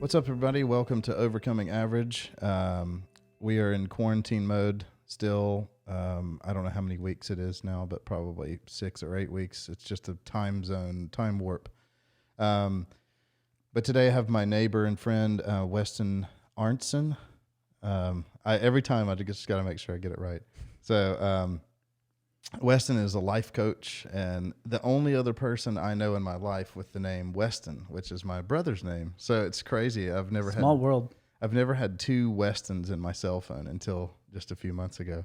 What's up, everybody? Welcome to Overcoming Average. We are in quarantine mode still. I don't know how many weeks it is now, but probably 6 or 8 weeks. It's just a time zone, time warp. But today I have my neighbor and friend, Weston Arntsen. Every time I just got to make sure I get it right. So Weston is a life coach, and the only other person I know in my life with the name Weston, which is my brother's name. So it's crazy. Small world. I've never had two Westons in my cell phone until just a few months ago.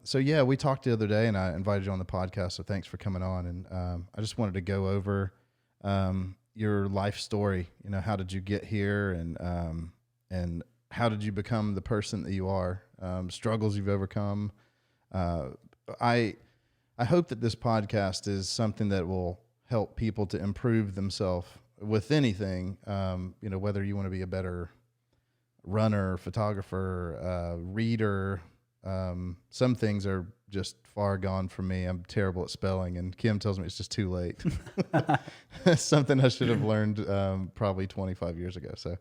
So yeah, we talked the other day, and I invited you on the podcast. So thanks for coming on. And I just wanted to go over your life story. You know, how did you get here, and how did you become the person that you are? Struggles you've overcome. I hope that this podcast is something that will help people to improve themselves with anything. You know, whether you want to be a better runner, photographer, reader. Some things are just far gone from me. I'm terrible at spelling, and Kim tells me it's just too late. Something I should have learned probably 25 years ago. So,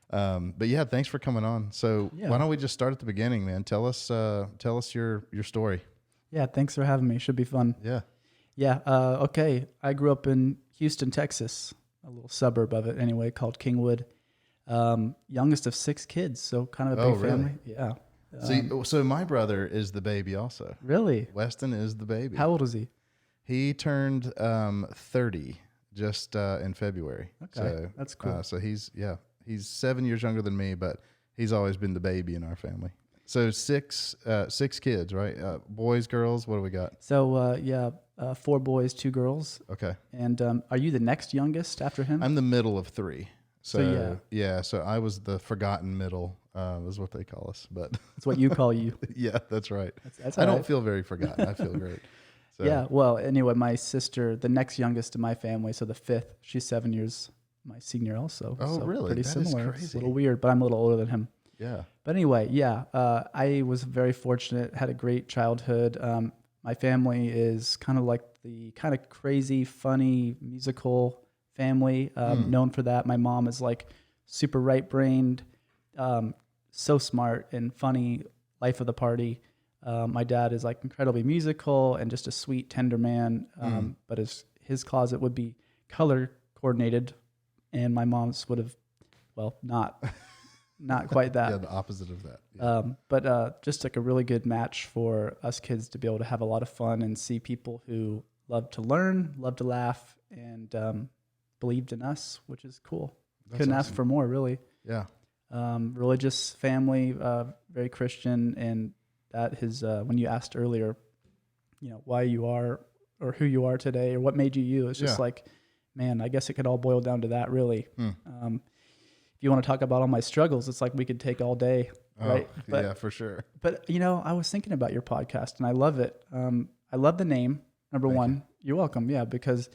but yeah, thanks for coming on. So why don't we just start at the beginning, man? Tell us your story. Yeah, thanks for having me. Should be fun. Yeah. Yeah, okay. I grew up in Houston, Texas, a little suburb of it anyway, called Kingwood. Youngest of 6 kids, so kind of a big family. Yeah. So my brother is the baby also. Really? Weston is the baby. How old is he? He turned 30 just in February. Okay, so, that's cool. So he's 7 years younger than me, but he's always been the baby in our family. So six kids, right? Boys, girls. What do we got? So 4 boys, 2 girls. Okay. And are you the next youngest after him? I'm the middle of 3. So I was the forgotten middle, is what they call us. But that's what you call you. Yeah, that's right. That's I don't feel very forgotten. I feel great. So. Yeah. Well, anyway, my sister, the next youngest in my family, so the 5th, she's 7 years my senior also. Oh, so really? Pretty That similar. is crazy. It's a little weird, but I'm a little older than him. Yeah. But anyway, I was very fortunate, had a great childhood. My family is kind of like the kind of crazy, funny, musical family, known for that. My mom is like super right-brained, so smart and funny, life of the party. My dad is like incredibly musical and just a sweet, tender man. But his closet would be color coordinated, and my mom's would have, not quite that. Yeah, the opposite of that. Yeah. But just like a really good match for us kids to be able to have a lot of fun and see people who love to learn, love to laugh, and believed in us, which is cool. Couldn't ask for more, really. Yeah. Religious family, very Christian, and that is when you asked earlier, you know, why you are or who you are today or what made you you. It's just like, man, I guess it could all boil down to that, really. If you want to talk about all my struggles, it's like we could take all day, right? But, yeah, for sure. But, you know, I was thinking about your podcast, and I love it. I love the name, number one. You're welcome, yeah, because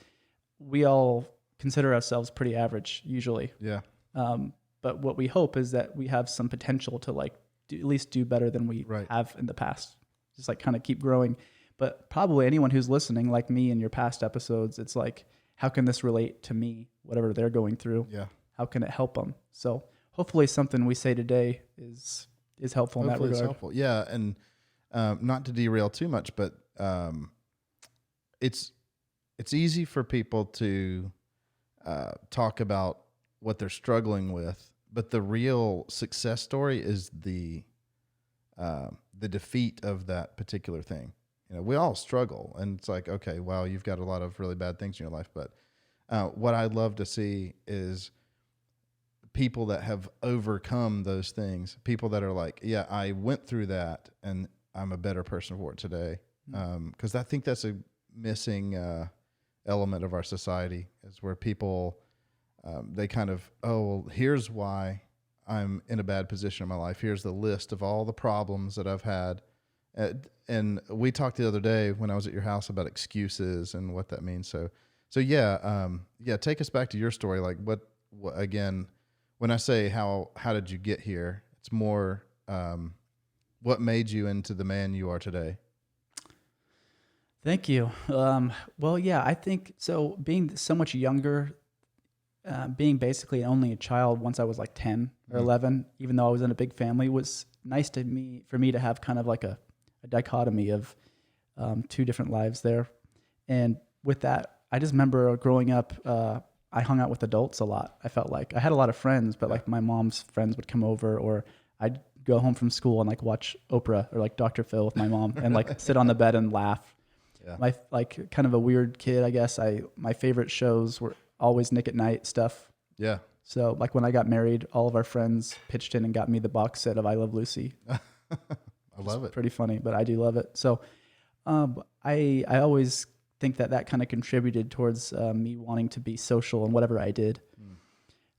we all consider ourselves pretty average, usually. Yeah. But what we hope is that we have some potential to, like, at least do better than we have in the past. Just, like, kind of keep growing. But probably anyone who's listening, like me in your past episodes, it's like, how can this relate to me, whatever they're going through? Yeah. How can it help them? So hopefully something we say today is helpful in that regard. It's helpful. Yeah, and not to derail too much, but it's easy for people to talk about what they're struggling with, but the real success story is the defeat of that particular thing. You know, we all struggle, and it's like, okay, wow, you've got a lot of really bad things in your life, but what I'd love to see is people that have overcome those things, people that are like, yeah, I went through that and I'm a better person for it today. Because I think that's a missing element of our society, is where people, they kind of, well, here's why I'm in a bad position in my life. Here's the list of all the problems that I've had. And we talked the other day when I was at your house about excuses and what that means. So yeah, take us back to your story. Like what again, when I say how did you get here, it's more what made you into the man you are today? Thank you. Well, yeah, I think so. Being so much younger being basically only a child once I was like 10 or 11, even though I was in a big family, was nice for me to have kind of like a dichotomy of two different lives there. And with that, I just remember growing up, I hung out with adults a lot. I felt like I had a lot of friends, but like my mom's friends would come over, or I'd go home from school and like watch Oprah or like Dr. Phil with my mom and like sit on the bed and laugh. Yeah. My like kind of a weird kid, I guess. My favorite shows were always Nick at Night stuff. Yeah. So like when I got married, all of our friends pitched in and got me the box set of I Love Lucy. I love it. Pretty funny, but I do love it. So I always think that kind of contributed towards me wanting to be social in whatever I did.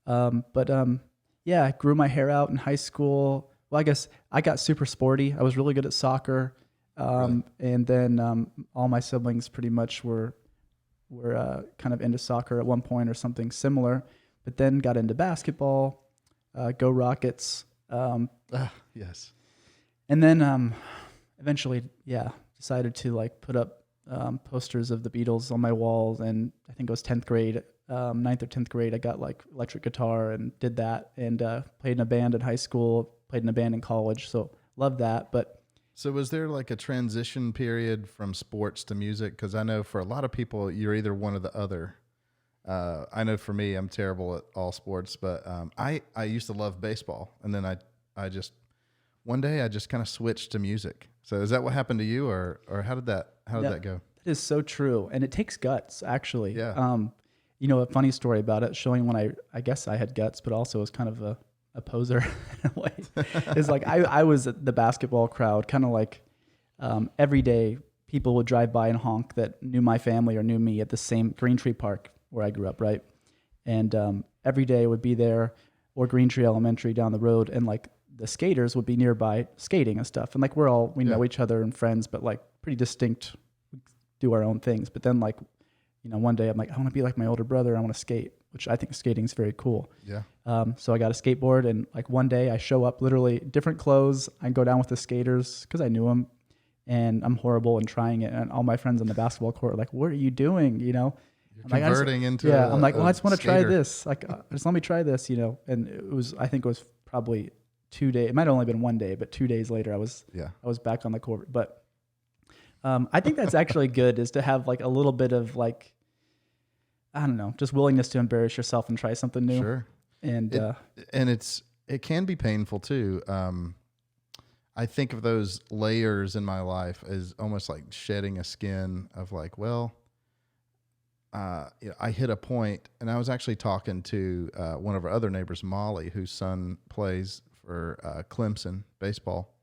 Yeah, I grew my hair out in high school. Well, I guess I got super sporty. I was really good at soccer. Really? And then all my siblings pretty much were kind of into soccer at one point or something similar, but then got into basketball, go Rockets. Yes. And then eventually, decided to like put up posters of the Beatles on my walls. And I think it was 10th grade, 9th or 10th grade, I got like electric guitar and did that, and played in a band in high school, played in a band in college. So loved that. But so was there like a transition period from sports to music? Because I know for a lot of people, you're either one or the other. I know for me, I'm terrible at all sports, but I used to love baseball. And then one day I just kind of switched to music. So is that what happened to you, or how did that go? That is so true. And it takes guts, actually. Yeah. A funny story about it, showing when I guess I had guts, but also was kind of a poser in a way. It's like I was at the basketball crowd, kind of like every day people would drive by and honk that knew my family or knew me at the same Green Tree Park where I grew up, right? And every day would be there, or Green Tree Elementary down the road, and like the skaters would be nearby skating and stuff. And like we know each other and friends, but like pretty distinct, do our own things. But then like, one day I'm like, I want to be like my older brother. I want to skate, which I think skating is very cool. Yeah. So I got a skateboard, and like one day I show up literally different clothes. I go down with the skaters because I knew them, and I'm horrible in trying it. And all my friends on the basketball court are like, what are you doing? You're converting into I'm like, well, I just want to try this. Like, just let me try this, And I think it was probably 2 days. It might have only been 1 day, but 2 days later I was back on the court. But I think that's actually good, is to have like a little bit of like, I don't know, just willingness to embarrass yourself and try something new. Sure. And it can be painful too. I think of those layers in my life as almost like shedding a skin of like, well, I hit a point, and I was actually talking to one of our other neighbors, Molly, whose son plays for Clemson baseball,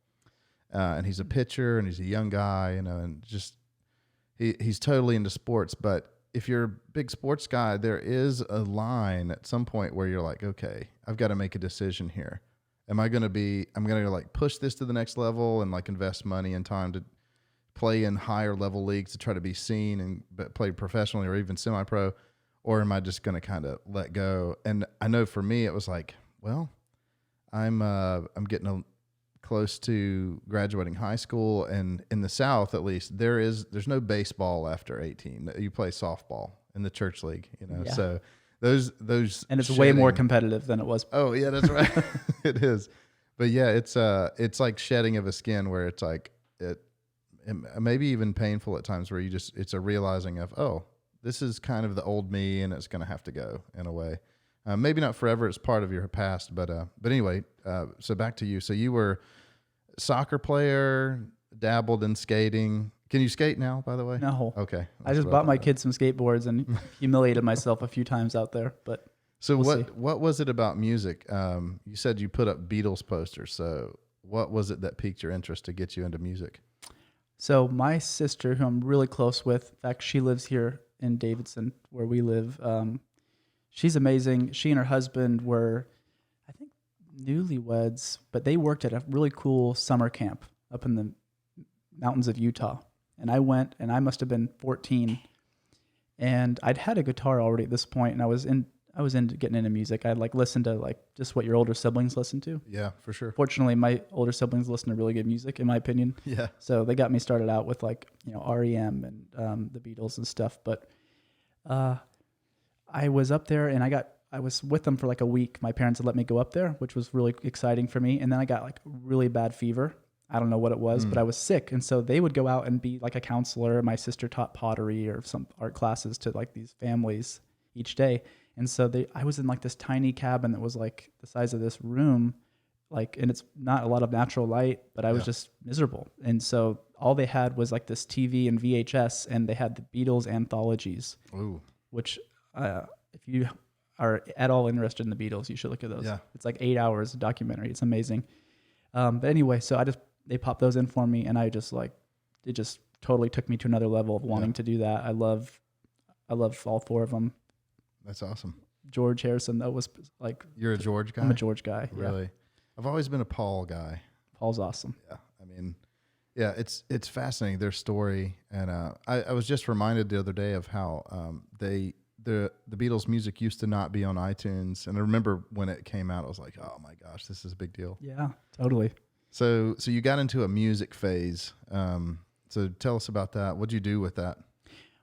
and he's a pitcher, and he's a young guy, and just he's totally into sports. But if you're a big sports guy, there is a line at some point where you're like, okay, I've got to make a decision here. I'm going to like push this to the next level and like invest money and time to play in higher level leagues to try to be seen and play professionally or even semi-pro, or am I just going to kind of let go? And I know for me, it was like, well, I'm getting close to graduating high school, and in the South, at least, there's no baseball after 18. You play softball in the church league, Yeah. So those and it's way more competitive than it was. Oh yeah, that's right. It is. But yeah, it's like shedding of a skin, where it's like it maybe even painful at times, where it's a realizing of, oh, this is kind of the old me, and it's going to have to go in a way. Maybe not forever. It's part of your past, but anyway. So back to you. So you were a soccer player, dabbled in skating. Can you skate now, by the way? No. Okay. I just bought my kids some skateboards and humiliated myself a few times out there. But so what was it about music? You said you put up Beatles posters. So what was it that piqued your interest to get you into music? So my sister, who I'm really close with, in fact, she lives here in Davidson, where we live. She's amazing. She and her husband were, I think, newlyweds, but they worked at a really cool summer camp up in the mountains of Utah. And I went, and I must have been 14, and I'd had a guitar already at this point, and I was into getting into music. I'd like listened to like just what your older siblings listen to. Yeah, for sure. Fortunately, my older siblings listen to really good music, in my opinion. Yeah. So they got me started out with like, REM and the Beatles and stuff. But I was up there, and I got I was with them for like a week. My parents had let me go up there, which was really exciting for me. And then I got like really bad fever. I don't know what it was, but I was sick. And so they would go out and be like a counselor. My sister taught pottery or some art classes to like these families each day. And so I was in like this tiny cabin that was like the size of this room, like, and it's not a lot of natural light, but I was just miserable. And so all they had was like this TV and VHS, and they had the Beatles anthologies, which if you are at all interested in the Beatles, you should look at those. Yeah. It's like 8 hours of documentary. It's amazing. But anyway, so they popped those in for me, and it just totally took me to another level of wanting to do that. I love all four of them. That's awesome. George Harrison, that was like... You're a George guy? I'm a George guy. Really? Yeah. I've always been a Paul guy. Paul's awesome. Yeah. I mean, yeah, it's fascinating, their story. And I was just reminded the other day of how the Beatles music used to not be on iTunes. And I remember when it came out, I was like, oh my gosh, this is a big deal. Yeah, totally. So you got into a music phase. So tell us about that. What'd you do with that?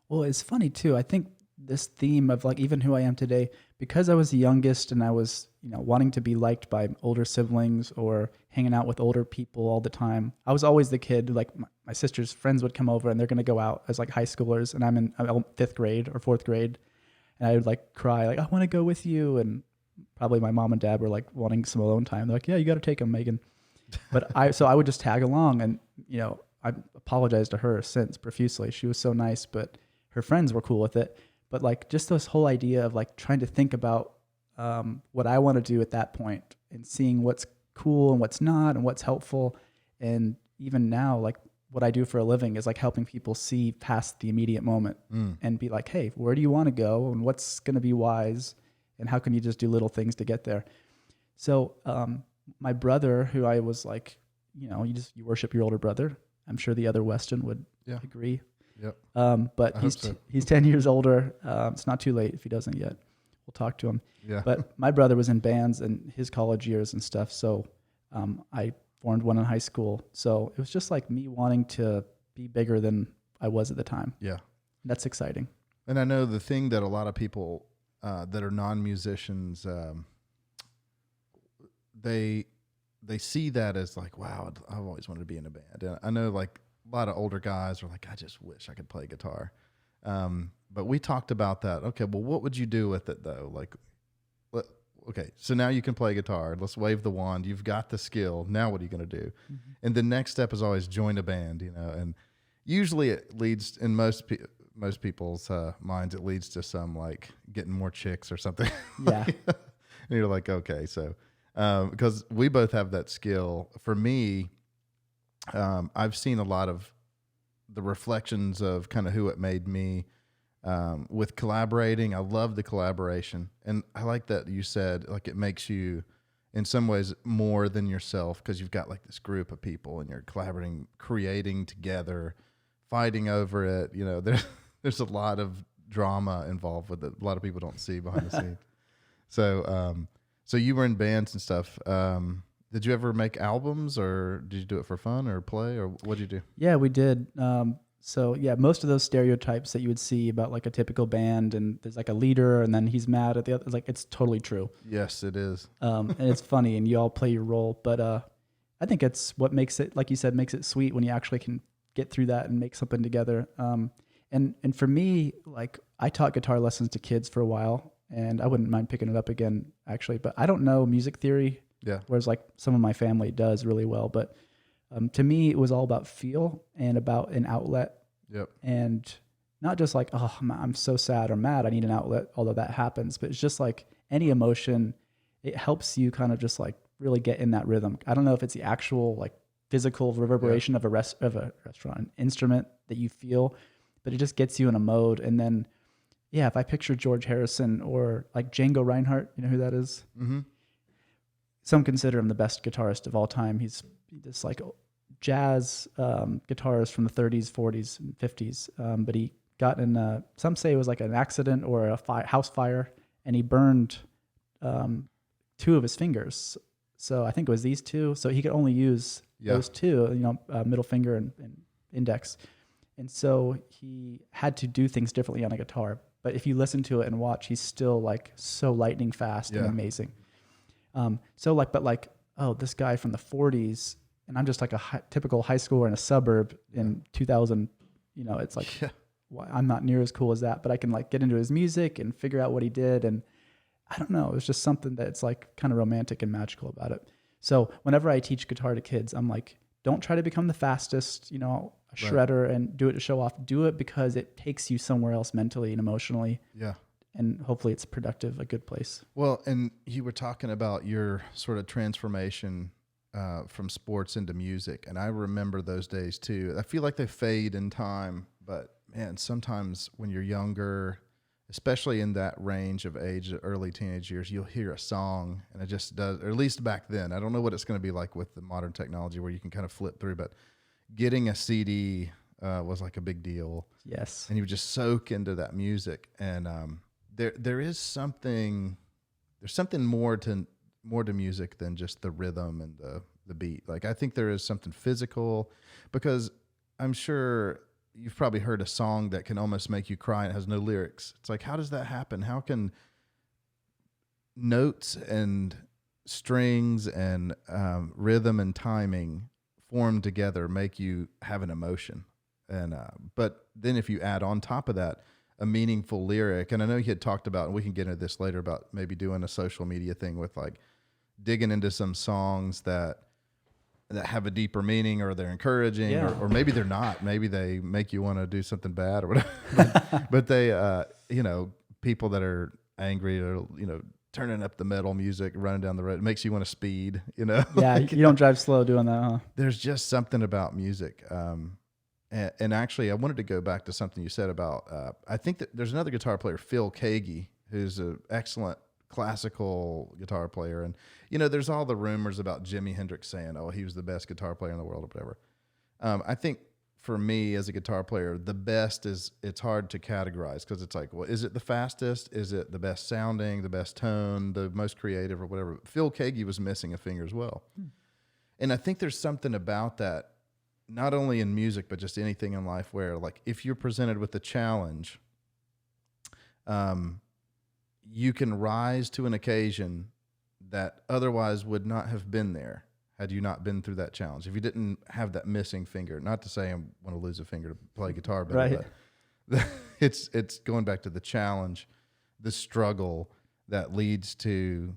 Well, it's funny too. I think this theme of like even who I am today, because I was the youngest and I was, wanting to be liked by older siblings or hanging out with older people all the time. I was always the kid, like my sister's friends would come over and they're going to go out as like high schoolers, and I'm in 5th grade or 4th grade. And I would like cry, like, I want to go with you. And probably my mom and dad were like wanting some alone time. They're like, yeah, you got to take him, Megan. But I would just tag along, and, I apologized to her since profusely. She was so nice, but her friends were cool with it. But like just this whole idea of like trying to think about what I want to do at that point and seeing what's cool and what's not and what's helpful. And even now, like what I do for a living is like helping people see past the immediate moment and be like, hey, where do you want to go and what's going to be wise and how can you just do little things to get there? So my brother, who I was like, you worship your older brother. I'm sure the other Weston would agree. Yep. But he's 10 years older. It's not too late if he doesn't yet. We'll talk to him. Yeah. But my brother was in bands in his college years and stuff. So I formed one in high school. So it was just like me wanting to be bigger than I was at the time. Yeah. That's exciting. And I know the thing that a lot of people that are non-musicians, they see that as like, wow, I've always wanted to be in a band. And I know like a lot of older guys are like, I just wish I could play guitar. But we talked about that. Okay, well, what would you do with it though? Like, okay, so now you can play guitar. Let's wave the wand. You've got the skill. Now what are you going to do? Mm-hmm. And the next step is always join a band, and usually it leads in most people's minds, it leads to some like getting more chicks or something. Yeah. And you're like, okay, so because we both have that skill. For me, I've seen a lot of the reflections of kind of who it made me with collaborating. I love the collaboration. And I like that you said, like, it makes you in some ways more than yourself because you've got like this group of people and you're collaborating, creating together, fighting over it. There's a lot of drama involved with it. A lot of people don't see behind the scenes. So you were in bands and stuff. Did you ever make albums, or did you do it for fun or play, or what did you do? Yeah, we did. So yeah, most of those stereotypes that you would see about like a typical band, and there's like a leader, and then he's mad at the other. Like it's totally true. Yes, it is. And it's funny, and you all play your role. But I think it's what makes it, like you said, makes it sweet when you actually can get through that and make something together. And for me, like I taught guitar lessons to kids for a while, and I wouldn't mind picking it up again, actually. But I don't know music theory. Yeah. Whereas like some of my family does really well. But to me, it was all about feel and about an outlet. Yep. And not just like, oh, I'm so sad or mad, I need an outlet, although that happens. But it's just like any emotion, it helps you kind of just like really get in that rhythm. I don't know if it's the actual like physical reverberation of a restaurant, an instrument that you feel, but it just gets you in a mode. And then, yeah, if I picture George Harrison or like Django Reinhardt, you know who that is? Mm-hmm. Some consider him the best guitarist of all time. He's this like jazz guitarist from the 30s, 40s, and 50s. But he got in, some say it was like an accident or a house fire, and he burned 2 of his fingers. So I think it was these 2. So he could only use those 2, middle finger and index. And so he had to do things differently on a guitar. but if you listen to it and watch, he's still like so lightning fast and amazing. Oh, this guy from the 40s, and I'm just like a typical high schooler in a suburb in 2000. It's like I'm not near as cool as that, but I can like get into his music and figure out what he did, and I don't know. It's just something that's like kind of romantic and magical about it. So whenever I teach guitar to kids, I'm like, don't try to become the fastest, shredder and do it to show off. Do it because it takes you somewhere else mentally and emotionally. Yeah. And hopefully it's productive, a good place. Well, and you were talking about your sort of transformation from sports into music. And I remember those days too. I feel like they fade in time, but man, sometimes when you're younger, especially in that range of age, early teenage years, you'll hear a song and it just does, or at least back then. I don't know what it's going to be like with the modern technology where you can kind of flip through, but getting a CD was like a big deal. Yes. And you would just soak into that music. And there's something more to music than just the rhythm and the beat. Like I think there is something physical, because I'm sure you've probably heard a song that can almost make you cry and it has no lyrics. It's like, how does that happen? How can notes and strings and rhythm and timing form together make you have an emotion? And but then if you add on top of that a meaningful lyric, and I know you had talked about, and we can get into this later, about maybe doing a social media thing with like digging into some songs that have a deeper meaning, or they're encouraging, or maybe they're not. Maybe they make you want to do something bad or whatever. but they, people that are angry or, turning up the metal music, running down the road, it makes you want to speed, Yeah, you don't drive slow doing that, huh? There's just something about music. And actually, I wanted to go back to something you said about, I think that there's another guitar player, Phil Kagi, who's an excellent classical guitar player. And, there's all the rumors about Jimi Hendrix saying, oh, he was the best guitar player in the world or whatever. I think for me as a guitar player, the best it's hard to categorize, because it's like, well, is it the fastest? Is it the best sounding, the best tone, the most creative, or whatever? Phil Kagi was missing a finger as well. And I think there's something about that, not only in music, but just anything in life, where like if you're presented with a challenge, you can rise to an occasion that otherwise would not have been there had you not been through that challenge. If you didn't have that missing finger, not to say I want to lose a finger to play guitar better, right. But it's going back to the challenge, the struggle that leads to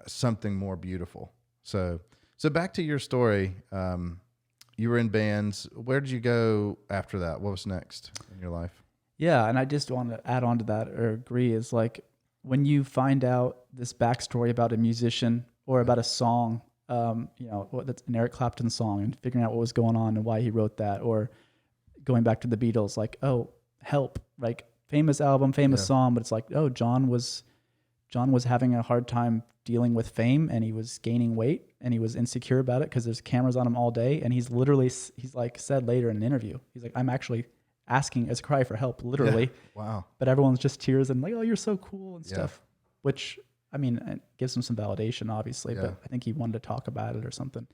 something more beautiful. So back to your story. You were in bands. Where did you go after that? What was next in your life? Yeah, and I just want to add on to that, or agree, is like when you find out this backstory about a musician or about a song, that's an Eric Clapton song, and figuring out what was going on and why he wrote that, or going back to the Beatles, like, oh, Help, like famous album, famous song, but it's like, oh, John was having a hard time dealing with fame, and he was gaining weight, and he was insecure about it because there's cameras on him all day. And he's like said later in an interview, he's like, I'm actually asking as a cry for help, literally. Yeah. Wow. But everyone's just tears and like, oh, you're so cool and stuff, which, I mean, it gives him some validation, obviously, but I think he wanted to talk about it or something.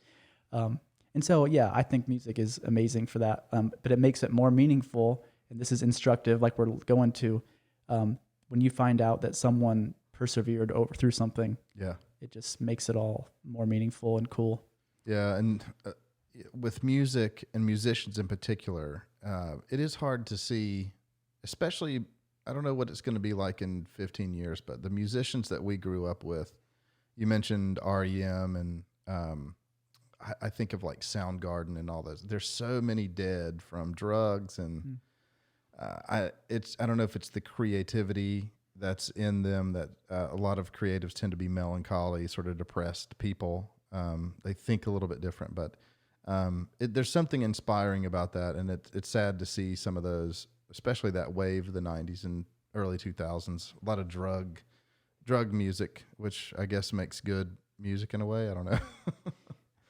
And so, I think music is amazing for that. But it makes it more meaningful. And this is instructive, like we're going to, when you find out that someone persevered through something, it just makes it all more meaningful and cool. Yeah. And with music and musicians in particular, it is hard to see, especially, I don't know what it's going to be like in 15 years, but the musicians that we grew up with, you mentioned REM, and I think of like Soundgarden and all those. There's so many dead from drugs, and I don't know if it's the creativity that's in them, that a lot of creatives tend to be melancholy, sort of depressed people. They think a little bit different, but there's something inspiring about that, and it's sad to see some of those, especially that wave of the 90s and early 2000s, a lot of drug music, which I guess makes good music in a way. I don't know.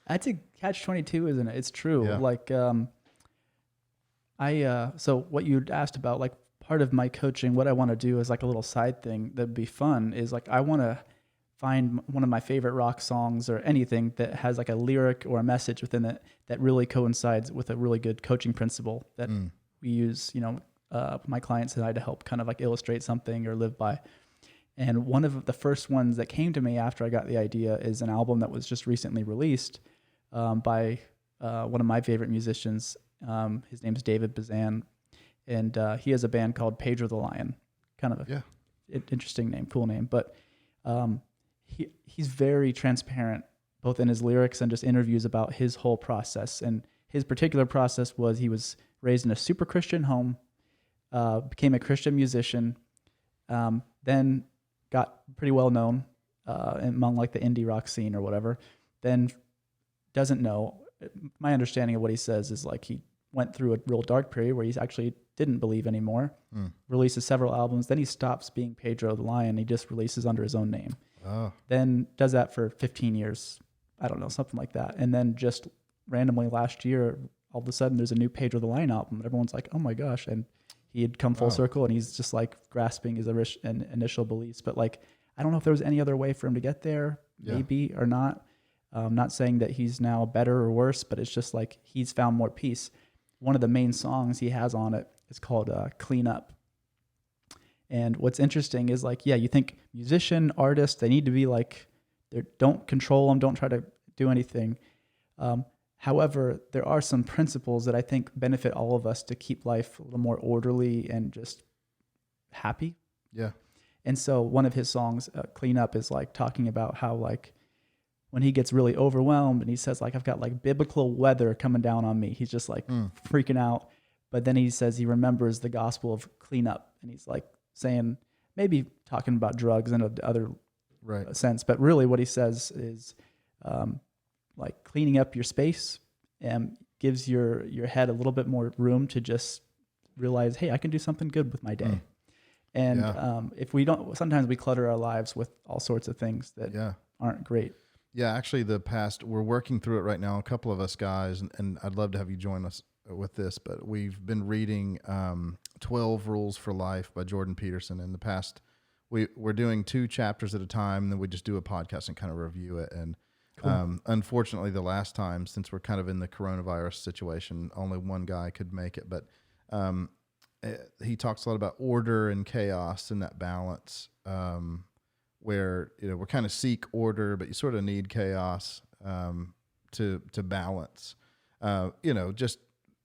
That's a catch-22, isn't it? It's true. Yeah. Like, so what you asked about, like part of my coaching, what I want to do is like a little side thing that'd be fun, is like I want to find one of my favorite rock songs or anything that has like a lyric or a message within it that really coincides with a really good coaching principle that we use, my clients and I to help kind of like illustrate something or live by. And one of the first ones that came to me after I got the idea is an album that was just recently released by one of my favorite musicians. His name's David Bazan, and he has a band called Pedro the Lion. Kind of a interesting name, cool name. But he's very transparent, both in his lyrics and just interviews about his whole process. And his particular process was he was raised in a super Christian home, became a Christian musician, then got pretty well known among like the indie rock scene or whatever. Then doesn't know. My understanding of what he says is like he went through a real dark period where he actually didn't believe anymore, releases several albums, then he stops being Pedro the Lion, he just releases under his own name. Then does that for 15 years, I don't know, something like that. And then just randomly last year, all of a sudden there's a new Pedro the Lion album, and everyone's like, oh my gosh. And he had come full circle, and he's just like grasping his initial beliefs. But like, I don't know if there was any other way for him to get there, maybe or not. I'm not saying that he's now better or worse, but it's just like he's found more peace. One of the main songs he has on it is called Clean Up. And what's interesting is like, you think musician, artist, they need to be like, don't control them, don't try to do anything. However, there are some principles that I think benefit all of us to keep life a little more orderly and just happy. Yeah. And so one of his songs, Clean Up, is like talking about how like when he gets really overwhelmed and he says like, I've got like biblical weather coming down on me. He's just like freaking out. But then he says he remembers the gospel of clean up. And he's like saying, maybe talking about drugs in other sense. But really what he says is like cleaning up your space and gives your head a little bit more room to just realize, hey, I can do something good with my day. And if we don't, sometimes we clutter our lives with all sorts of things that aren't great. Yeah, actually we're working through it right now, a couple of us guys, and I'd love to have you join us with this, but we've been reading 12 Rules for Life by Jordan Peterson. In the past, we're doing 2 chapters at a time, and then we just do a podcast and kind of review it. And cool. Unfortunately, the last time, since we're kind of in the coronavirus situation, only one guy could make it, but he talks a lot about order and chaos and that balance, where we kind of seek order, but you sort of need chaos to balance. Just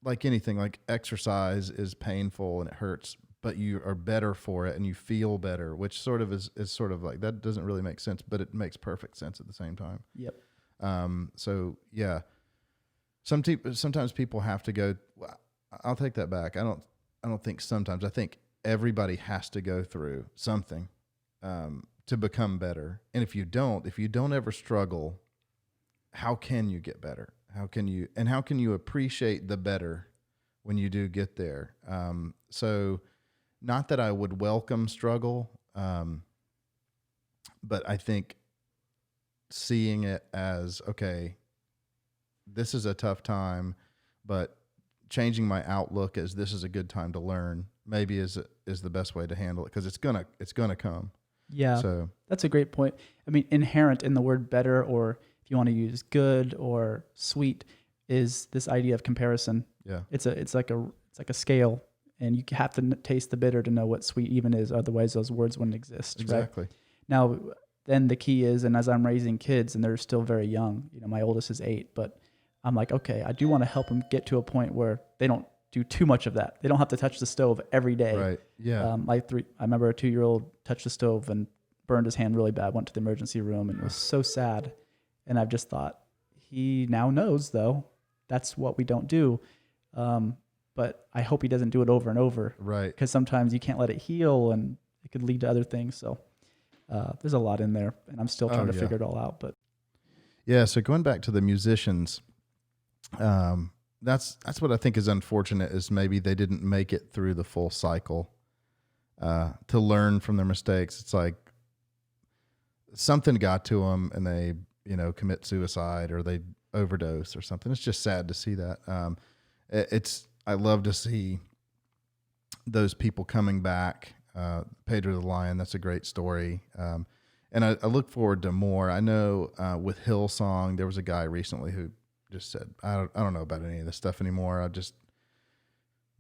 like anything, like exercise is painful and it hurts, but you are better for it and you feel better, which sort of is sort of like, that doesn't really make sense, but it makes perfect sense at the same time. Yep. So yeah, sometimes people have to go. I'll take that back. I don't think sometimes. I think everybody has to go through something to become better. And if you don't ever struggle, how can you get better? How can you appreciate the better when you do get there? So not that I would welcome struggle, but I think seeing it as, okay, this is a tough time, but changing my outlook as this is a good time to learn maybe is the best way to handle it, because it's gonna come. Yeah, so that's a great point. I mean, inherent in the word better, or if you want to use good or sweet, is this idea of comparison. Yeah, it's like a scale, and you have to taste the bitter to know what sweet even is. Otherwise, those words wouldn't exist. Exactly. Right? Now, then the key is, and as I'm raising kids, and they're still very young. My oldest is 8, but I'm like, okay, I do want to help them get to a point where they don't do too much of that. They don't have to touch the stove every day. Right. Yeah. I remember a 2-year-old touched the stove and burned his hand really bad, went to the emergency room, and it was so sad. And I've just thought, he now knows, though, that's what we don't do. But I hope he doesn't do it over and over. Right. Because sometimes you can't let it heal, and it could lead to other things. So there's a lot in there, and I'm still trying to figure it all out. But yeah, so going back to the musicians, that's what I think is unfortunate, is maybe they didn't make it through the full cycle to learn from their mistakes. It's like something got to them and they, commit suicide or they overdose or something. It's just sad to see that. I love to see those people coming back. Pedro the Lion, that's a great story. And I look forward to more. I know with Hillsong, there was a guy recently who just said, I don't know about any of this stuff anymore.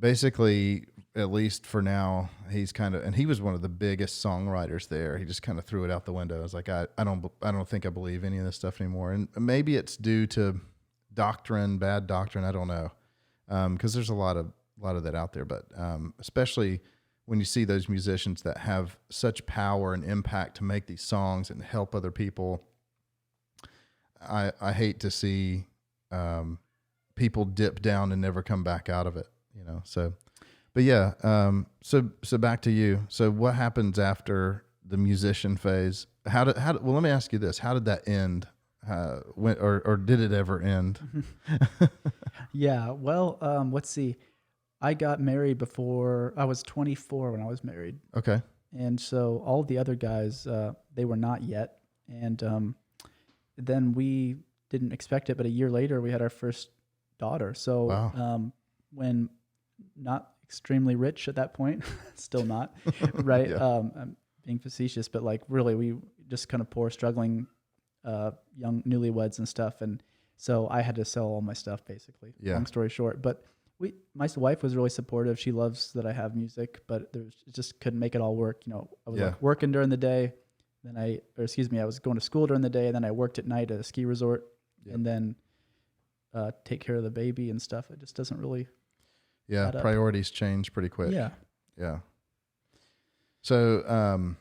basically, at least for now, he's kind of, and he was one of the biggest songwriters there. He just kind of threw it out the window. I was like, I don't think I believe any of this stuff anymore. And maybe it's due to bad doctrine. I don't know. Cause there's a lot of that out there, but, especially when you see those musicians that have such power and impact to make these songs and help other people, I hate to see, people dip down and never come back out of it, so, but yeah. So back to you. So what happens after the musician phase? Well, let me ask you this. How did that end? Or did it ever end? Yeah. Well, let's see. I got married before I was 24 when I was married. Okay. And so all the other guys, they were not yet. And then we didn't expect it, but a year later we had our first daughter. So wow. When not extremely rich at that point, still not, right? Yeah. I'm being facetious, but like really we just kind of poor, struggling young newlyweds and stuff. And so I had to sell all my stuff basically, long story short. But my wife was really supportive. She loves that I have music, but it just couldn't make it all work. I was like working during the day, I was going to school during the day, and then I worked at night at a ski resort, and then take care of the baby and stuff. It just doesn't really. Yeah, priorities change pretty quick. Yeah. Yeah. So,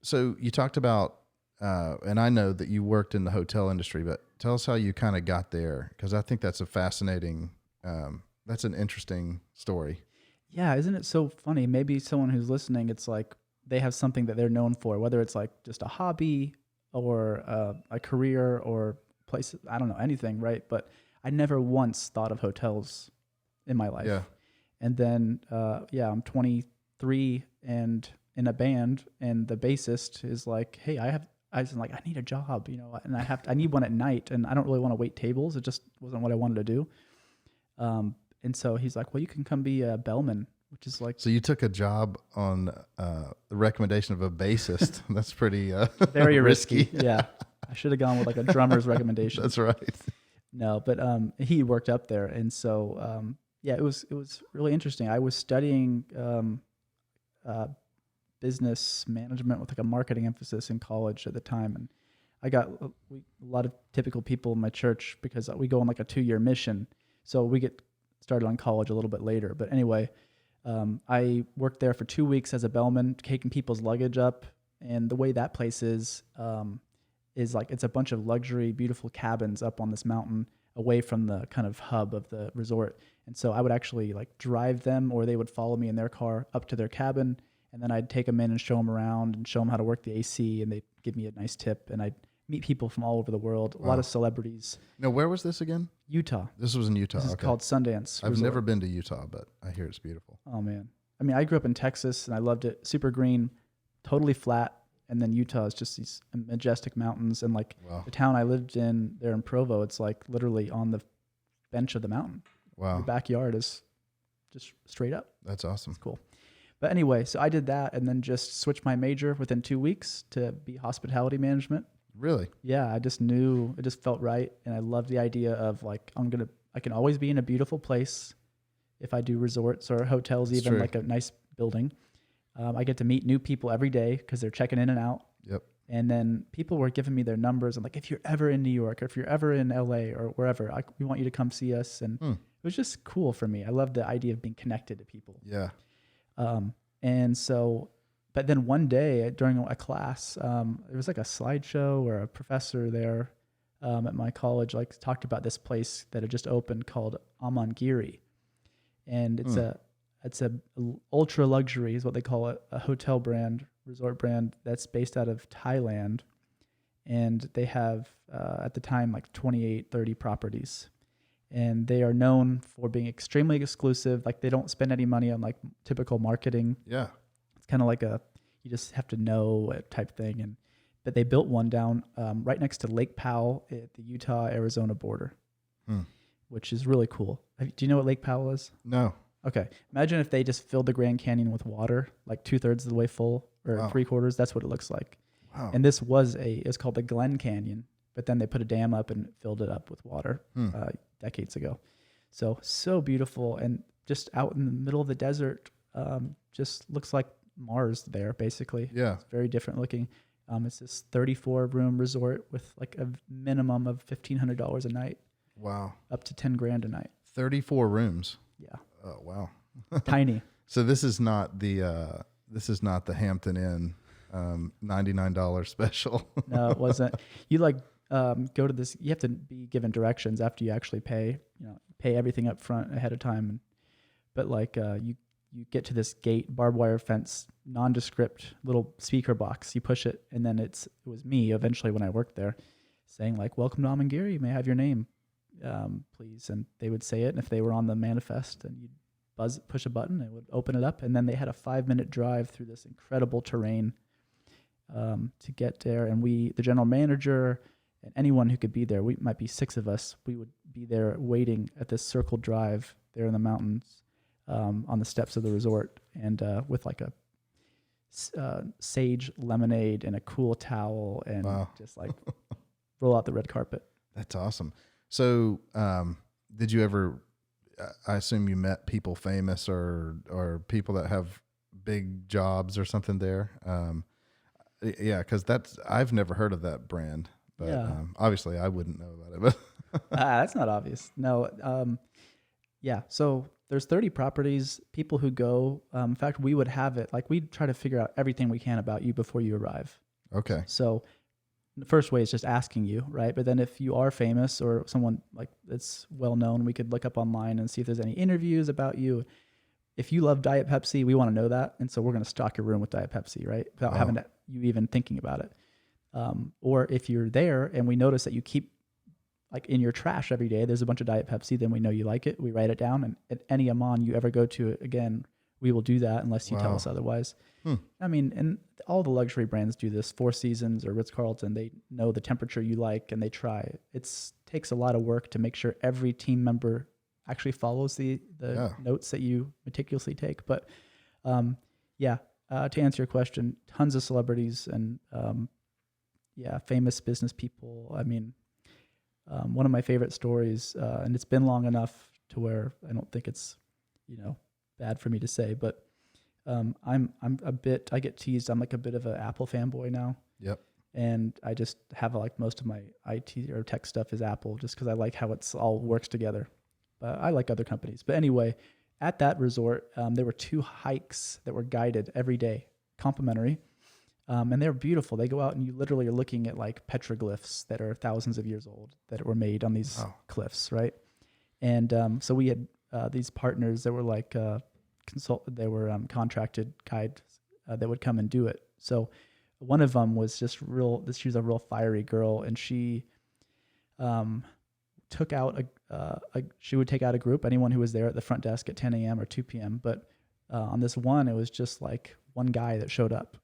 so you talked about, and I know that you worked in the hotel industry, but tell us how you kind of got there, because I think that's a fascinating. That's an interesting story. Yeah, isn't it so funny? Maybe someone who's listening, it's like they have something that they're known for, whether it's like just a hobby or a career or place. I don't know, anything, right? But I never once thought of hotels in my life. Yeah. And then, I'm 23 and in a band, and the bassist is like, "Hey, I need a job, and I need one at night, and I don't really want to wait tables. It just wasn't what I wanted to do." And so he's like, "Well, you can come be a bellman," which is like. So you took a job on the recommendation of a bassist. That's pretty very risky. Yeah, I should have gone with like a drummer's recommendation. That's right. No, but he worked up there, and so it was really interesting. I was studying business management with like a marketing emphasis in college at the time, and I got a lot of typical people in my church because we go on like a 2-year mission, so we get started on college a little bit later. But anyway, I worked there for 2 weeks as a bellman, taking people's luggage up, and the way that place is like it's a bunch of luxury, beautiful cabins up on this mountain away from the kind of hub of the resort. And so I would actually like drive them, or they would follow me in their car up to their cabin, and then I'd take them in and show them around and show them how to work the AC, and they'd give me a nice tip, and I'd meet people from all over the world, a lot of celebrities. Now, where was this again? Utah. This was in Utah. This is called Sundance I've Resort. never been to Utah, but I hear it's beautiful. Oh man. I mean, I grew up in Texas and I loved it. Super green, totally flat. And then Utah is just these majestic mountains. And like the town I lived in there in Provo, it's like literally on the bench of the mountain. Wow. Your backyard is just straight up. That's awesome. It's cool. But anyway, so I did that and then just switched my major within 2 weeks to be hospitality management. Really? Yeah, I just knew, it just felt right. And I loved the idea of like, I can always be in a beautiful place if I do resorts or hotels, That's even true. like a nice building. I get to meet new people every day because they're checking in and out. Yep. And then people were giving me their numbers and like, if you're ever in New York or if you're ever in LA or wherever, we want you to come see us. And it was just cool for me. I love the idea of being connected to people. Yeah. And so, but then one day during a class, there was like a slideshow or a professor there at my college, like talked about this place that had just opened called Amangiri. And it's a ultra luxury is what they call it, a hotel brand, resort brand that's based out of Thailand. And they have, at the time, like 28, 30 properties. And they are known for being extremely exclusive. Like they don't spend any money on like typical marketing. Yeah. It's kind of like you just have to know type thing. But they built one down right next to Lake Powell at the Utah-Arizona border, which is really cool. Do you know what Lake Powell is? No. Okay. Imagine if they just filled the Grand Canyon with water, like 2/3 of the way full or 3/4. That's what it looks like. Wow. And this it's called the Glen Canyon, but then they put a dam up and filled it up with water. Decades ago. So beautiful. And just out in the middle of the desert. Just looks like Mars there, basically. Yeah. It's very different looking. It's this 34-room resort with like a minimum of $1,500 a night. Wow. Up to $10,000 a night. 34 rooms. Yeah. Oh, wow. Tiny. So this is not the Hampton Inn $99 special. No, it wasn't. You like go to this. You have to be given directions after you actually pay. Pay everything up front ahead of time. But like you get to this gate, barbed wire fence, nondescript little speaker box. You push it, and then it was me eventually when I worked there, saying like, "Welcome to Amangiri. May I have your name, please?" And they would say it, and if they were on the manifest, and you'd push a button, it would open it up, and then they had a 5-minute drive through this incredible terrain to get there. And the general manager, and anyone who could be there, we might be 6 of us, we would be there waiting at this circle drive there in the mountains on the steps of the resort, and with like a sage lemonade and a cool towel, and just like roll out the red carpet. That's awesome. So did you ever, I assume you met people famous or people that have big jobs or something there? Yeah, because I've never heard of that brand, but obviously I wouldn't know about it. But that's not obvious. No. Yeah. So there's 30 properties, people who go. In fact, we would have it, like we'd try to figure out everything we can about you before you arrive. Okay. So the first way is just asking you, right? But then if you are famous or someone like that's well known, we could look up online and see if there's any interviews about you. If you love Diet Pepsi, we want to know that. And so we're going to stock your room with Diet Pepsi, right? Without having you even thinking about it. Or if you're there and we notice that you keep like in your trash every day, there's a bunch of Diet Pepsi, then we know you like it. We write it down, and at any Amman you ever go to again, we will do that unless you tell us otherwise. I mean, and all the luxury brands do this. Four Seasons or Ritz-Carlton, they know the temperature you like and they try. It takes a lot of work to make sure every team member actually follows the notes that you meticulously take. But to answer your question, tons of celebrities and famous business people. I mean, one of my favorite stories, and it's been long enough to where I don't think it's, bad for me to say, but I get teased. I'm like a bit of an Apple fanboy now. Yep. And I just have like most of my IT or tech stuff is Apple just because I like how it's all works together. But I like other companies. But anyway, at that resort, there were 2 hikes that were guided every day, complimentary. And they're beautiful. They go out and you literally are looking at like petroglyphs that are thousands of years old that were made on these cliffs, right? And so we had these partners that were like contracted guides that would come and do it. So one of them was just she was a real fiery girl, and she took out she would take out a group, anyone who was there at the front desk at 10 a.m. or 2 p.m. But on this one, it was just like one guy that showed up.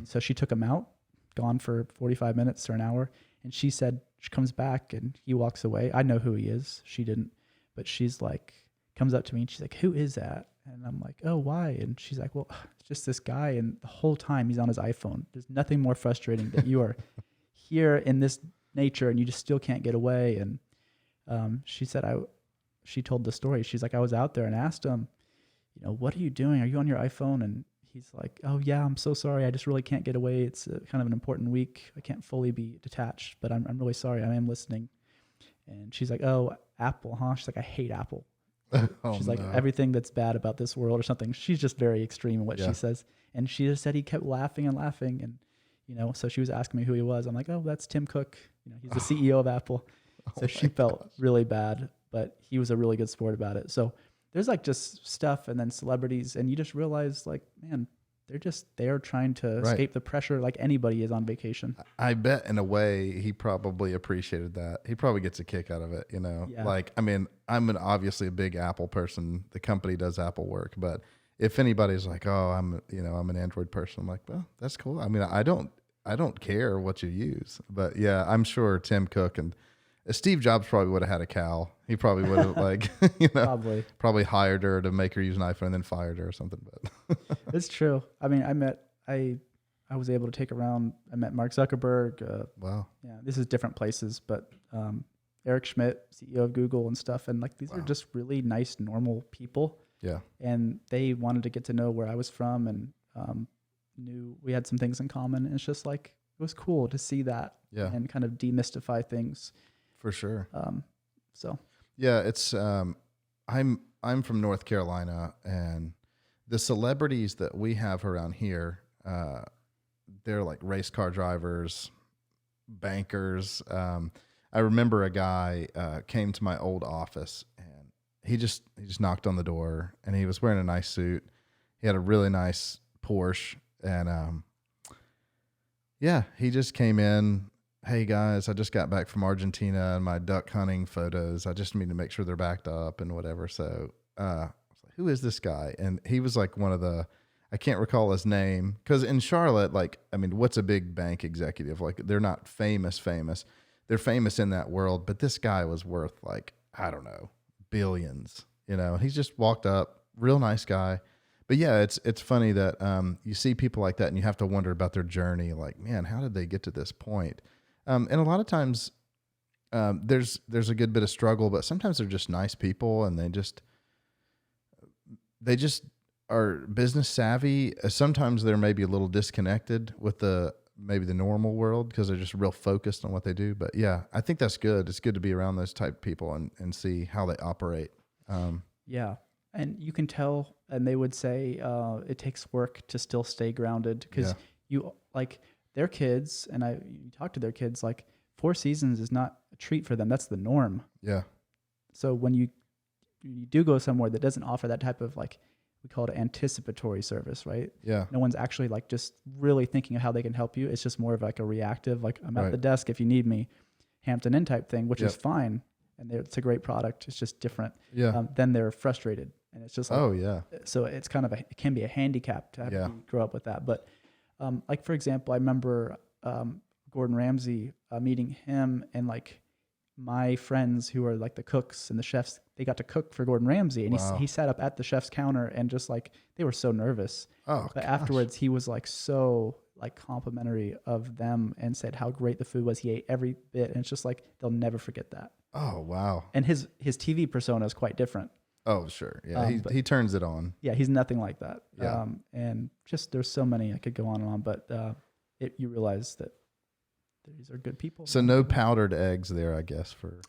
So she took him out, gone for 45 minutes or an hour. And she said, she comes back and he walks away. I know who he is. She didn't, but she's like, comes up to me and she's like, "Who is that?" And I'm like, "Oh, why?" And she's like, "Well, it's just this guy." And the whole time he's on his iPhone. There's nothing more frustrating that you are here in this nature and you just still can't get away. And she said, she told the story. She's like, I was out there and asked him, "What are you doing? Are you on your iPhone?" And he's like, "Oh yeah, I'm so sorry. I just really can't get away. It's kind of an important week. I can't fully be detached, but I'm really sorry. I am listening." And she's like, "Oh, Apple, huh?" She's like, "I hate Apple." She's like, everything that's bad about this world or something. She's just very extreme in what she says. And she just said he kept laughing and laughing. And, so she was asking me who he was. I'm like, "Oh, that's Tim Cook. He's the CEO of Apple." So she felt really bad, but he was a really good sport about it. So there's like just stuff and then celebrities, and you just realize like, man, they're trying to escape the pressure like anybody is on vacation. I bet in a way he probably appreciated that. He probably gets a kick out of it, Yeah. Like, I mean, I'm obviously a big Apple person. The company does Apple work, but if anybody's like, "Oh, I'm an Android person," I'm like, "Well, that's cool." I mean, I don't care what you use, but yeah, I'm sure Tim Cook and Steve Jobs probably would have had a cow. He probably would have probably hired her to make her use an iPhone and then fired her or something. But it's true. I mean, I was able to take around. I met Mark Zuckerberg. Wow. Yeah, this is different places, but Eric Schmidt, CEO of Google and stuff, and like these are just really nice, normal people. Yeah. And they wanted to get to know where I was from, and knew we had some things in common. And it's just like, it was cool to see that and kind of demystify things. For sure. So yeah, it's I'm from North Carolina, and the celebrities that we have around here, they're like race car drivers, bankers. I remember a guy came to my old office, and he just knocked on the door, and he was wearing a nice suit. He had a really nice Porsche, and he just came in. Hey guys, I just got back from Argentina and my duck hunting photos. I just need to make sure they're backed up and whatever. So I was like, who is this guy? And he was like one of the, I can't recall his name, because in Charlotte, like, I mean, what's a big bank executive? Like, they're not famous. They're famous in that world, but this guy was worth like, I don't know, billions. You know, he just walked up, real nice guy. But yeah, it's funny that you see people like that, and you have to wonder about their journey. Like, man, how did they get to this point? And a lot of times, there's a good bit of struggle, but sometimes they're just nice people, and they just are business savvy. Sometimes they're maybe a little disconnected with maybe the normal world, because they're just real focused on what they do. But yeah, I think that's good. It's good to be around those type of people and see how they operate. Yeah. And you can tell, and they would say it takes work to still stay grounded, because you like their kids, and you talk to their kids, like 4 seasons is not a treat for them. That's the norm. Yeah. So when you do go somewhere that doesn't offer that type of, like, we call it anticipatory service, right? Yeah. No one's actually like just really thinking of how they can help you. It's just more of like a reactive, like, I'm at the desk if you need me, Hampton Inn type thing, which is fine. And it's a great product. It's just different. Yeah. Then they're frustrated. And it's just like, oh yeah. So it's kind of it can be a handicap to have to grow up with that. But like, for example, I remember Gordon Ramsay, meeting him, and like my friends who are like the cooks and the chefs, they got to cook for Gordon Ramsay, and he sat up at the chef's counter, and just like, they were so nervous. Oh, but afterwards he was like so like complimentary of them, and said how great the food was. He ate every bit, and it's just like, they'll never forget that. Oh, wow. And his TV persona is quite different. Oh, sure. Yeah. He turns it on. Yeah. He's nothing like that. Yeah. And just, there's so many, I could go on and on, but you realize that these are good people. So no powdered eggs there, I guess, for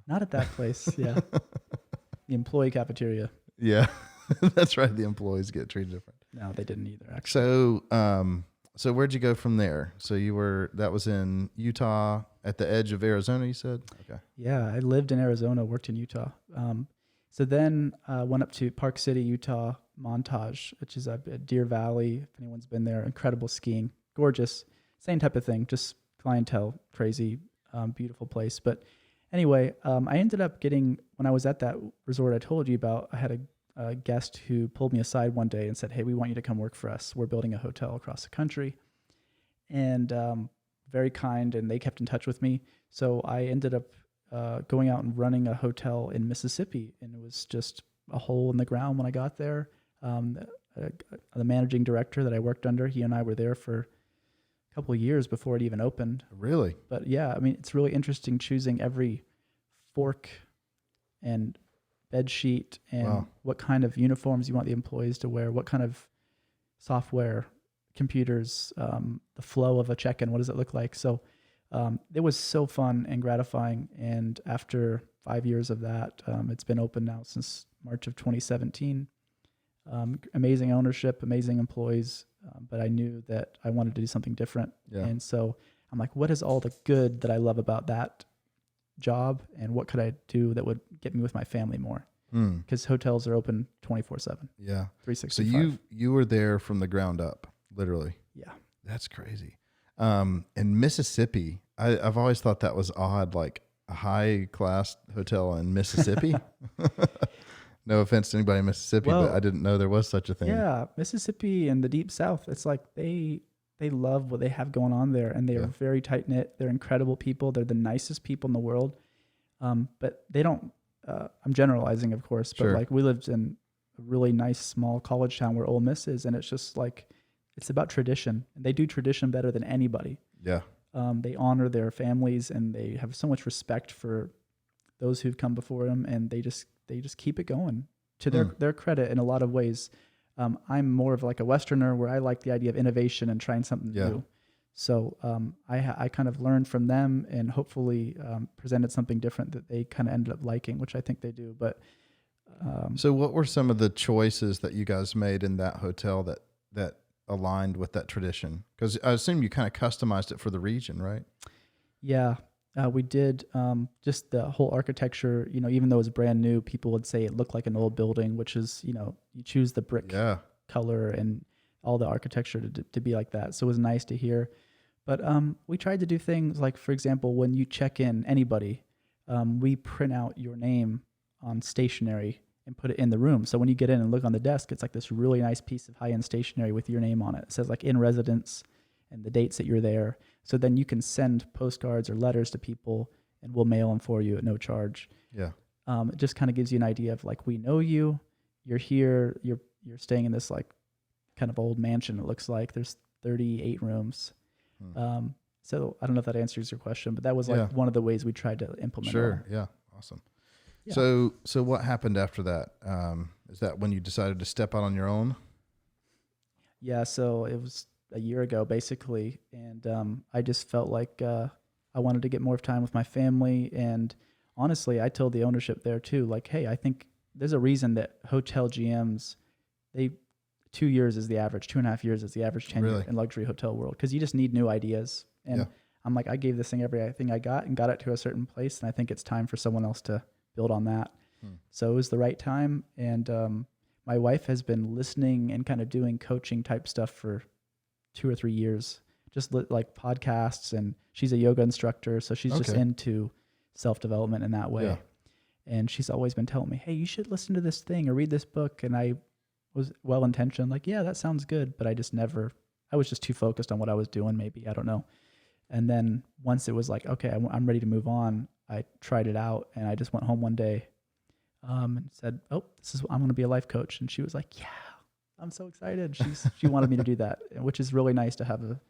not at that place. Yeah. The employee cafeteria. Yeah. That's right. The employees get treated different. No, they didn't either, actually. So where'd you go from there? So that was in Utah at the edge of Arizona, you said? Okay. Yeah. I lived in Arizona, worked in Utah. So then went up to Park City, Utah, Montage, which is a Deer Valley. If anyone's been there, incredible skiing, gorgeous, same type of thing, just clientele, crazy, beautiful place. But anyway, I ended up getting, when I was at that resort I told you about, I had a guest who pulled me aside one day and said, hey, we want you to come work for us. We're building a hotel across the country. And very kind, and they kept in touch with me. So I ended up going out and running a hotel in Mississippi, and it was just a hole in the ground when I got there. The managing director that I worked under, he and I were there for a couple of years before it even opened. Really? But yeah, I mean, it's really interesting choosing every fork and bed sheet, and what kind of uniforms you want the employees to wear, what kind of software, computers, the flow of a check-in, what does it look like? So it was so fun and gratifying. And after 5 years of that, it's been open now since March of 2017. Amazing ownership, amazing employees. But I knew that I wanted to do something different. Yeah. And so I'm like, what is all the good that I love about that job? And what could I do that would get me with my family more? Because hotels are open 24/7. Yeah. 365. So you were there from the ground up, literally. Yeah. That's crazy. In Mississippi, I've always thought that was odd, like a high class hotel in Mississippi. No offense to anybody in Mississippi, but I didn't know there was such a thing. Yeah, Mississippi and the Deep South, it's like they love what they have going on there, and they are very tight knit. They're incredible people. They're the nicest people in the world. But they don't. I'm generalizing, of course, but like, we lived in a really nice small college town where Ole Miss is, and it's just like, it's about tradition. They do tradition better than anybody. Yeah. They honor their families, and they have so much respect for those who've come before them, and they just keep it going. to their credit in a lot of ways. I'm more of like a Westerner where I like the idea of innovation and trying something new. So I kind of learned from them and hopefully presented something different that they kind of ended up liking, which I think they do. But so what were some of the choices that you guys made in that hotel that aligned with that tradition? Because I assume you kind of customized it for the region, right? Yeah, we did. Just the whole architecture, even though it was brand new, people would say it looked like an old building, which is, you choose the brick color and all the architecture to be like that. So it was nice to hear. But we tried to do things like, for example, when you check in anybody, we print out your name on stationery and put it in the room. So when you get in and look on the desk, it's like this really nice piece of high-end stationery with your name on it. It says like in residence and the dates that you're there. So then you can send postcards or letters to people and we'll mail them for you at no charge. Yeah. It just kind of gives you an idea of like, we know you, you're here, you're staying in this like kind of old mansion. It looks like there's 38 rooms. So I don't know if that answers your question, but that was like one of the ways we tried to implement. Sure. Yeah. Awesome. Yeah. So what happened after that? Is that when you decided to step out on your own? Yeah. So it was a year ago basically. And, I just felt like, I wanted to get more time with my family. And honestly, I told the ownership there too, like, hey, I think there's a reason that hotel GMs, 2 years is the average, 2.5 years is the average tenure in luxury hotel world. Cause you just need new ideas. And I'm like, I gave this thing everything I got and got it to a certain place. And I think it's time for someone else to build on that. So it was the right time. And, my wife has been listening and kind of doing coaching type stuff for 2 or 3 years, just like podcasts. And she's a yoga instructor. So she's just into self-development in that way. Yeah. And she's always been telling me, hey, you should listen to this thing or read this book. And I was well-intentioned, like, yeah, that sounds good. But I was just too focused on what I was doing, maybe, I don't know. And then once it was like, okay, I'm ready to move on, I tried it out and I just went home one day and said, oh, I'm going to be a life coach. And she was like, yeah, I'm so excited. She wanted me to do that, which is really nice to have a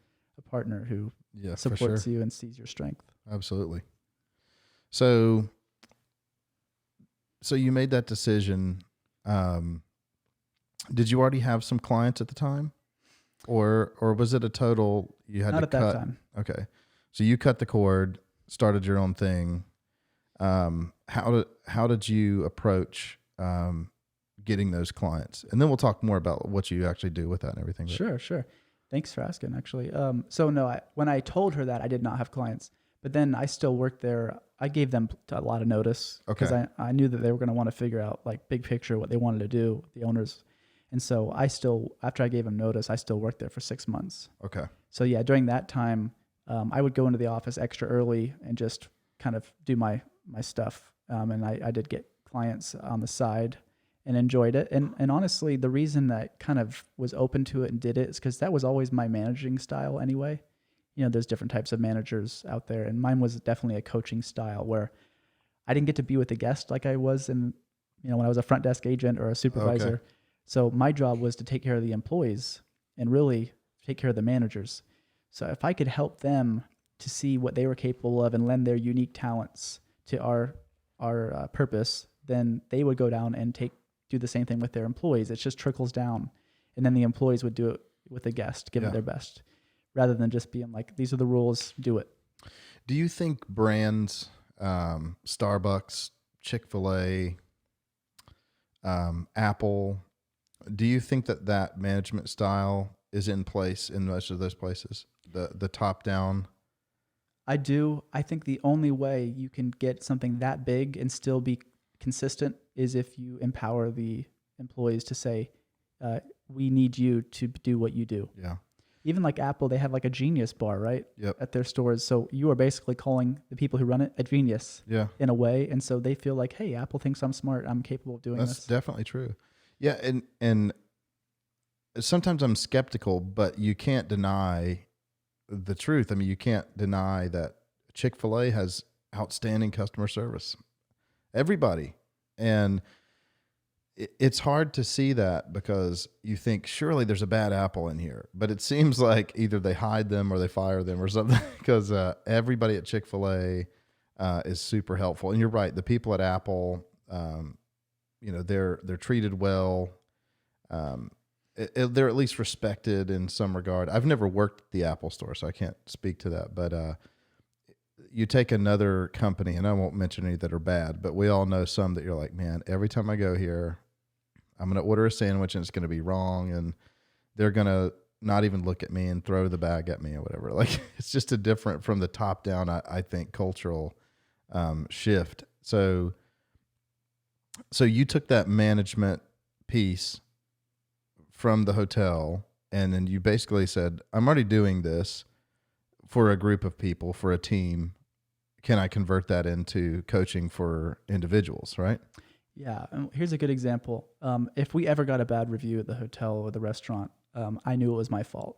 partner who supports you and sees your strength. Absolutely. So you made that decision. Did you already have some clients at the time, or was it a total you had Not to at cut? That time. Okay, so you cut the cord, started your own thing. How did you approach getting those clients? And then we'll talk more about what you actually do with that and everything. Sure. Thanks for asking, actually. So no, when I told her that, I did not have clients, but then I still worked there. I gave them a lot of notice because I knew that they were going to want to figure out like big picture, what they wanted to do, the owners. And so after I gave them notice, I still worked there for 6 months. Okay. So yeah, during that time, I would go into the office extra early and just kind of do my stuff. And I did get clients on the side and enjoyed it. And honestly, the reason that I kind of was open to it and did it is because that was always my managing style anyway. There's different types of managers out there, and mine was definitely a coaching style where I didn't get to be with the guest like I was when I was a front desk agent or a supervisor. Okay. So my job was to take care of the employees and really take care of the managers. So if I could help them to see what they were capable of and lend their unique talents to our purpose, then they would go down and do the same thing with their employees. It just trickles down, and then the employees would do it with the guest, give it their best, rather than just being like, these are the rules, do it. Do you think brands, Starbucks, Chick-fil-A, Apple, do you think that management style is in place in most of those places? The top down? I do. I think the only way you can get something that big and still be consistent is if you empower the employees to say, we need you to do what you do. Yeah. Even like Apple, they have like a genius bar, right? Yep. At their stores. So you are basically calling the people who run it a genius in a way. And so they feel like, hey, Apple thinks I'm smart. I'm capable of doing this. That's definitely true. Yeah. And sometimes I'm skeptical, but you can't deny the truth. I mean, you can't deny that Chick-fil-A has outstanding customer service. Everybody. And it's hard to see that because you think surely there's a bad apple in here, but it seems like either they hide them or they fire them or something because everybody at Chick-fil-A is super helpful. And you're right. The people at Apple, they're treated well. They're at least respected in some regard. I've never worked at the Apple store, so I can't speak to that. But you take another company, and I won't mention any that are bad, but we all know some that you're like, man, every time I go here, I'm going to order a sandwich and it's going to be wrong, and they're going to not even look at me and throw the bag at me or whatever. Like, it's just a different from the top down, I think, cultural shift. So you took that management piece from the hotel, and then you basically said, I'm already doing this for a group of people, for a team. Can I convert that into coaching for individuals, right? Yeah. And here's a good example. If we ever got a bad review at the hotel or the restaurant, I knew it was my fault.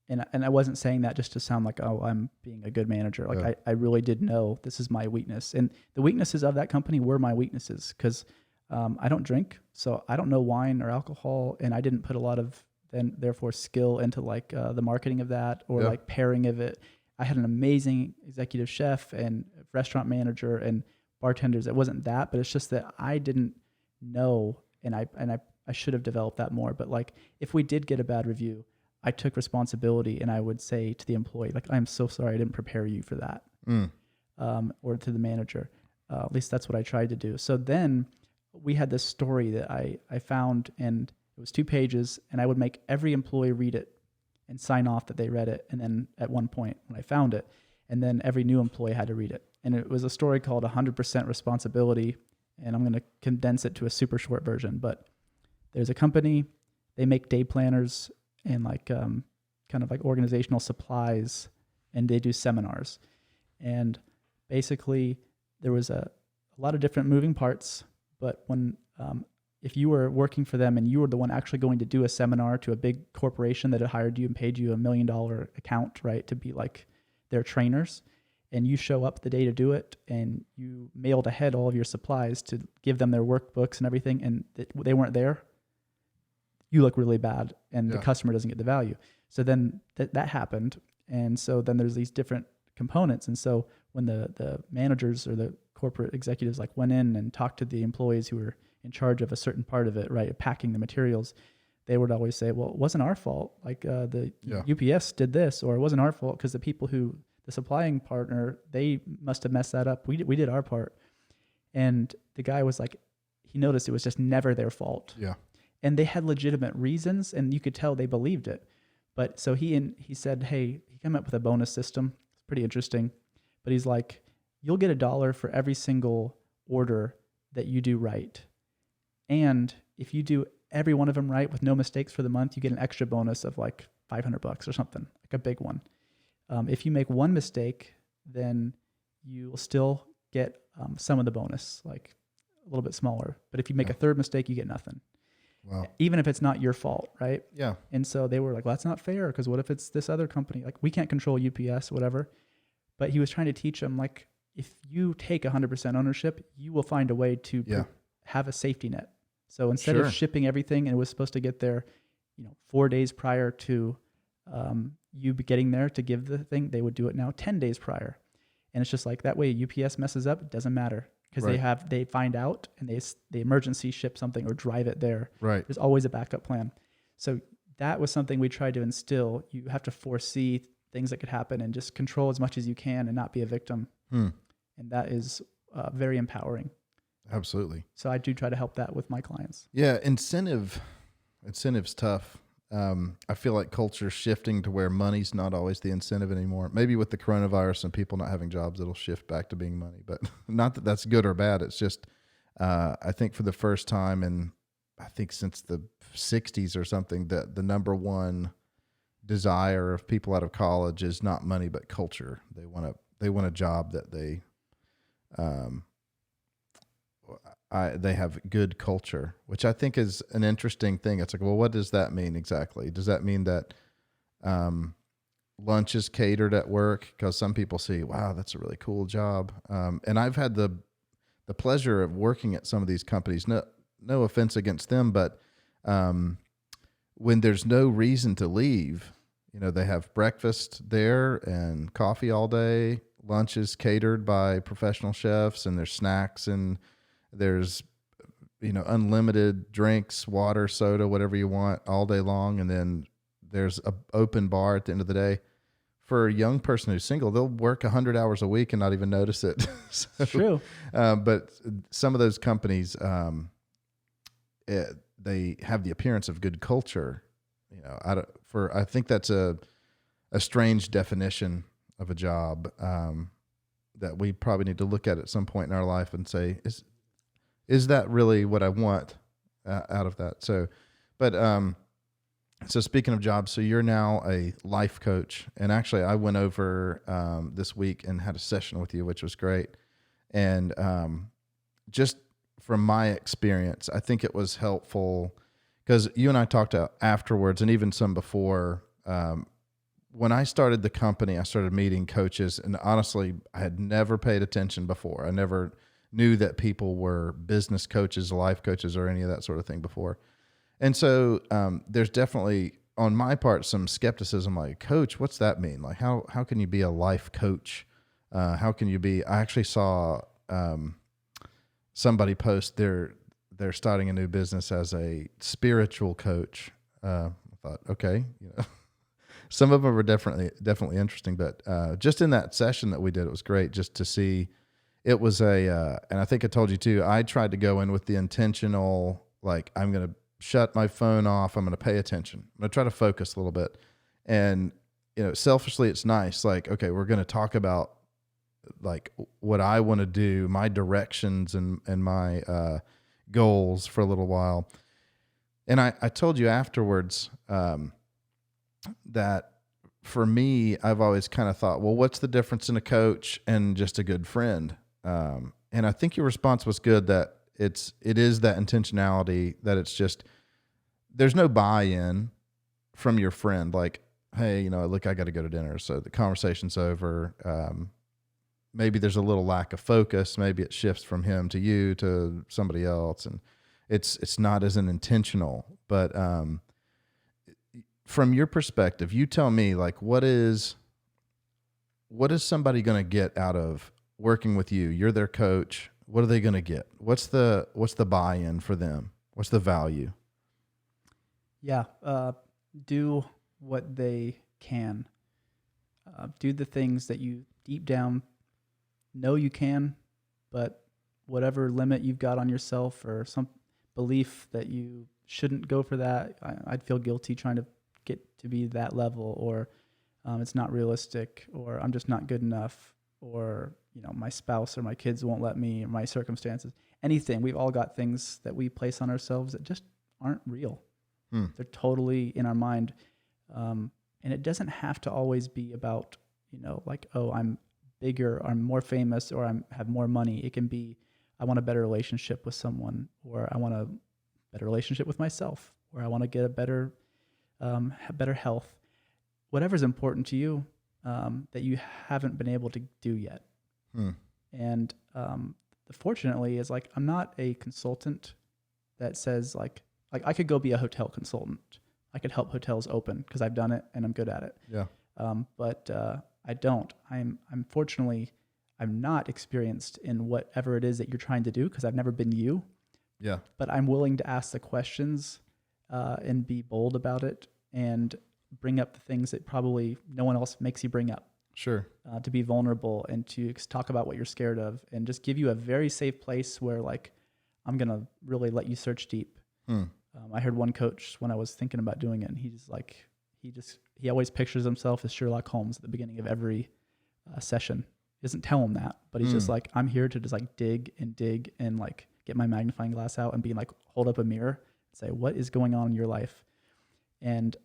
And I wasn't saying that just to sound like, oh, I'm being a good manager. Like, I really did know this is my weakness. And the weaknesses of that company were my weaknesses, because I don't drink, so I don't know wine or alcohol, and I didn't put a lot of therefore skill into like the marketing of that or like pairing of it. I had an amazing executive chef and restaurant manager and bartenders. It wasn't that, but it's just that I didn't know, and I should have developed that more. But like, if we did get a bad review, I took responsibility, and I would say to the employee, like, I'm so sorry I didn't prepare you for that, or to the manager. At least that's what I tried to do. So then we had this story that I found, and it was 2 pages, and I would make every employee read it and sign off that they read it. And then at one point when I found it, and then every new employee had to read it. And it was a story called 100% Responsibility. And I'm going to condense it to a super short version, but there's a company, they make day planners and like, kind of like organizational supplies, and they do seminars. And basically there was a lot of different moving parts, but when, if you were working for them and you were the one actually going to do a seminar to a big corporation that had hired you and paid you $1 million account, right, to be like their trainers, and you show up the day to do it, and you mailed ahead all of your supplies to give them their workbooks and everything, and they weren't there, you look really bad, and the customer doesn't get the value. So then that happened, and so then there's these different components. And so when the managers or the corporate executives like went in and talked to the employees who were in charge of a certain part of it, right, packing the materials, they would always say, well, it wasn't our fault. Like the UPS did this, or it wasn't our fault because the people who, the supplying partner, they must have messed that up. We did our part. And the guy was like, he noticed it was just never their fault. Yeah. And they had legitimate reasons, and you could tell they believed it. But so he said, hey, he came up with a bonus system. It's pretty interesting. But he's like, you'll get $1 for every single order that you do right. And if you do every one of them right with no mistakes for the month, you get an extra bonus of like $500 or something, like a big one. If you make one mistake, then you will still get some of the bonus, like a little bit smaller. But if you make a third mistake, you get nothing. Wow. Even if it's not your fault, right? Yeah. And so they were like, well, that's not fair, because what if it's this other company? Like, we can't control UPS, whatever. But he was trying to teach them, like, if you take 100% ownership, you will find a way to have a safety net. So instead of shipping everything, and it was supposed to get there, 4 days prior to you getting there to give the thing, they would do it now 10 days prior. And it's just like, that way UPS messes up, it doesn't matter, because they find out and they emergency ship something or drive it there. Right. There's always a backup plan. So that was something we tried to instill. You have to foresee things that could happen and just control as much as you can and not be a victim. And that is very empowering. Absolutely. So I do try to help that with my clients. Yeah. Incentive's tough. I feel like culture's shifting to where money's not always the incentive anymore. Maybe with the coronavirus and people not having jobs, it'll shift back to being money, but not that that's good or bad. It's just, I think for the first time in, I think since the 60s or something, that the number one desire of people out of college is not money, but culture. They want a job that they have good culture, which I think is an interesting thing. It's like, well, what does that mean exactly? Does that mean that lunch is catered at work? Because some people see, wow, that's a really cool job. And I've had the pleasure of working at some of these companies. No offense against them, but when there's no reason to leave, they have breakfast there and coffee all day. Lunch is catered by professional chefs, and there's snacks, and there's unlimited drinks, water, soda, whatever you want all day long. And then there's a open bar at the end of the day. For a young person who's single, they'll work 100 hours a week and not even notice it. So, True. but some of those companies, they have the appearance of good culture. I think that's a strange definition of a job that we probably need to look at some point in our life and say, is that really what I want out of that? So, but so speaking of jobs, so you're now a life coach, and actually I went over this week and had a session with you, which was great. And just from my experience, I think it was helpful because you and I talked afterwards, and even some before. When I started the company, I started meeting coaches, and honestly, I had never paid attention before. I never knew that people were business coaches, life coaches, or any of that sort of thing before. And so there's definitely, on my part, some skepticism, like, coach, what's that mean? Like, how can you be a life coach? How can you be? I actually saw somebody post they're starting a new business as a spiritual coach. I thought, okay, some of them were definitely interesting, but just in that session that we did, it was great just to see. It was and I think I told you too, I tried to go in with the intentional, like, I'm going to shut my phone off. I'm going to pay attention. I'm going to try to focus a little bit. And, selfishly, it's nice. Like, okay, we're going to talk about like what I want to do, my directions and my goals for a little while. And I told you afterwards, that for me, I've always kind of thought, well, what's the difference in a coach and just a good friend? And I think your response was good, that it is that intentionality, that it's just, there's no buy-in from your friend. Like, hey, look, I got to go to dinner. So the conversation's over. Maybe there's a little lack of focus. Maybe it shifts from him to you to somebody else. And it's not as an intentional, but, from your perspective, you tell me, like, what is somebody going to get out of working with you? You're their coach. What are they going to get? What's the buy-in for them? What's the value? Yeah. Do what they can. Do the things that you deep down know you can, but whatever limit you've got on yourself or some belief that you shouldn't go for that, I'd feel guilty trying to get to be that level, or it's not realistic, or I'm just not good enough, or my spouse or my kids won't let me, or my circumstances, anything. We've all got things that we place on ourselves that just aren't real. They're totally in our mind, and it doesn't have to always be about like, oh, I'm bigger, or I'm more famous, or I have more money. It can be, I want a better relationship with someone, or I want a better relationship with myself, or I want to get a better have better health, whatever's important to you, that you haven't been able to do yet. And fortunately is, like, I'm not a consultant that says like I could go be a hotel consultant. I could help hotels open because I've done it and I'm good at it. Yeah. But I don't. I'm fortunately, I'm not experienced in whatever it is that you're trying to do, because I've never been you. Yeah. But I'm willing to ask the questions and be bold about it, and bring up the things that probably no one else makes you bring up. Sure. To be vulnerable and to talk about what you're scared of, and just give you a very safe place where, like, I'm going to really let you search deep. I heard one coach when I was thinking about doing it, and he always pictures himself as Sherlock Holmes at the beginning of every session. He doesn't tell him that, but he's just like, I'm here to just like dig and like get my magnifying glass out and be like, hold up a mirror and say, what is going on in your life? And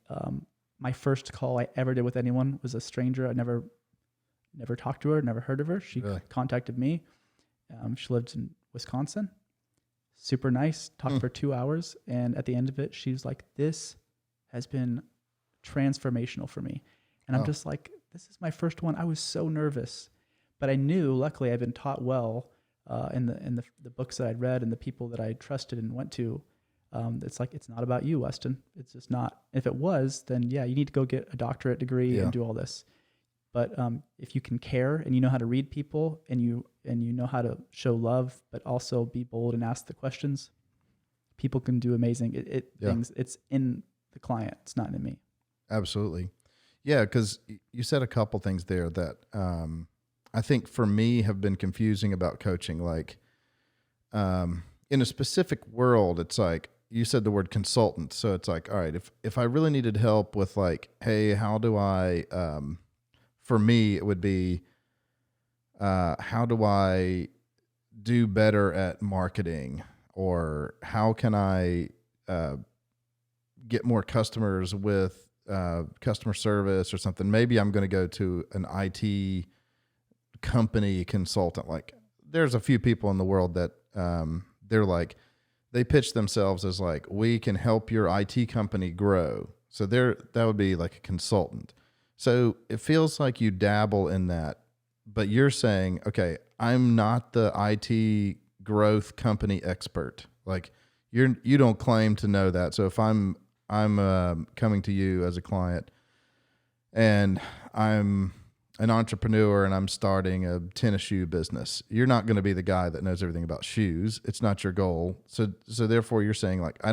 my first call I ever did with anyone was a stranger. I never talked to her, never heard of her. She contacted me. She lived in Wisconsin. Super nice. Talked for 2 hours. And at the end of it, she's like, this has been transformational for me. And I'm just like, this is my first one. I was so nervous, but I knew, luckily I've been taught well in the books that I'd read and the people that I trusted and went to. It's like, it's not about you, Weston. It's just not. If it was, then yeah, you need to go get a doctorate degree and do all this. But if you can care and you know how to read people and you know how to show love, but also be bold and ask the questions, people can do amazing things. It's in the client. It's not in me. Absolutely. Yeah. Because you said a couple things there that I think for me have been confusing about coaching. Like in a specific world, it's like, you said the word consultant. So it's like, all right, if I really needed help with like, hey, how do I, for me, it would be, how do I do better at marketing, or how can I get more customers with customer service or something? Maybe I'm going to go to an IT company consultant. Like there's a few people in the world that they're like, they pitch themselves as like, we can help your IT company grow. So that would be like a consultant. So it feels like you dabble in that, but you're saying, okay, I'm not the IT growth company expert. Like you don't claim to know that. So if I'm coming to you as a client and I'm an entrepreneur and I'm starting a tennis shoe business, you're not going to be the guy that knows everything about shoes. It's not your goal. So therefore you're saying like, I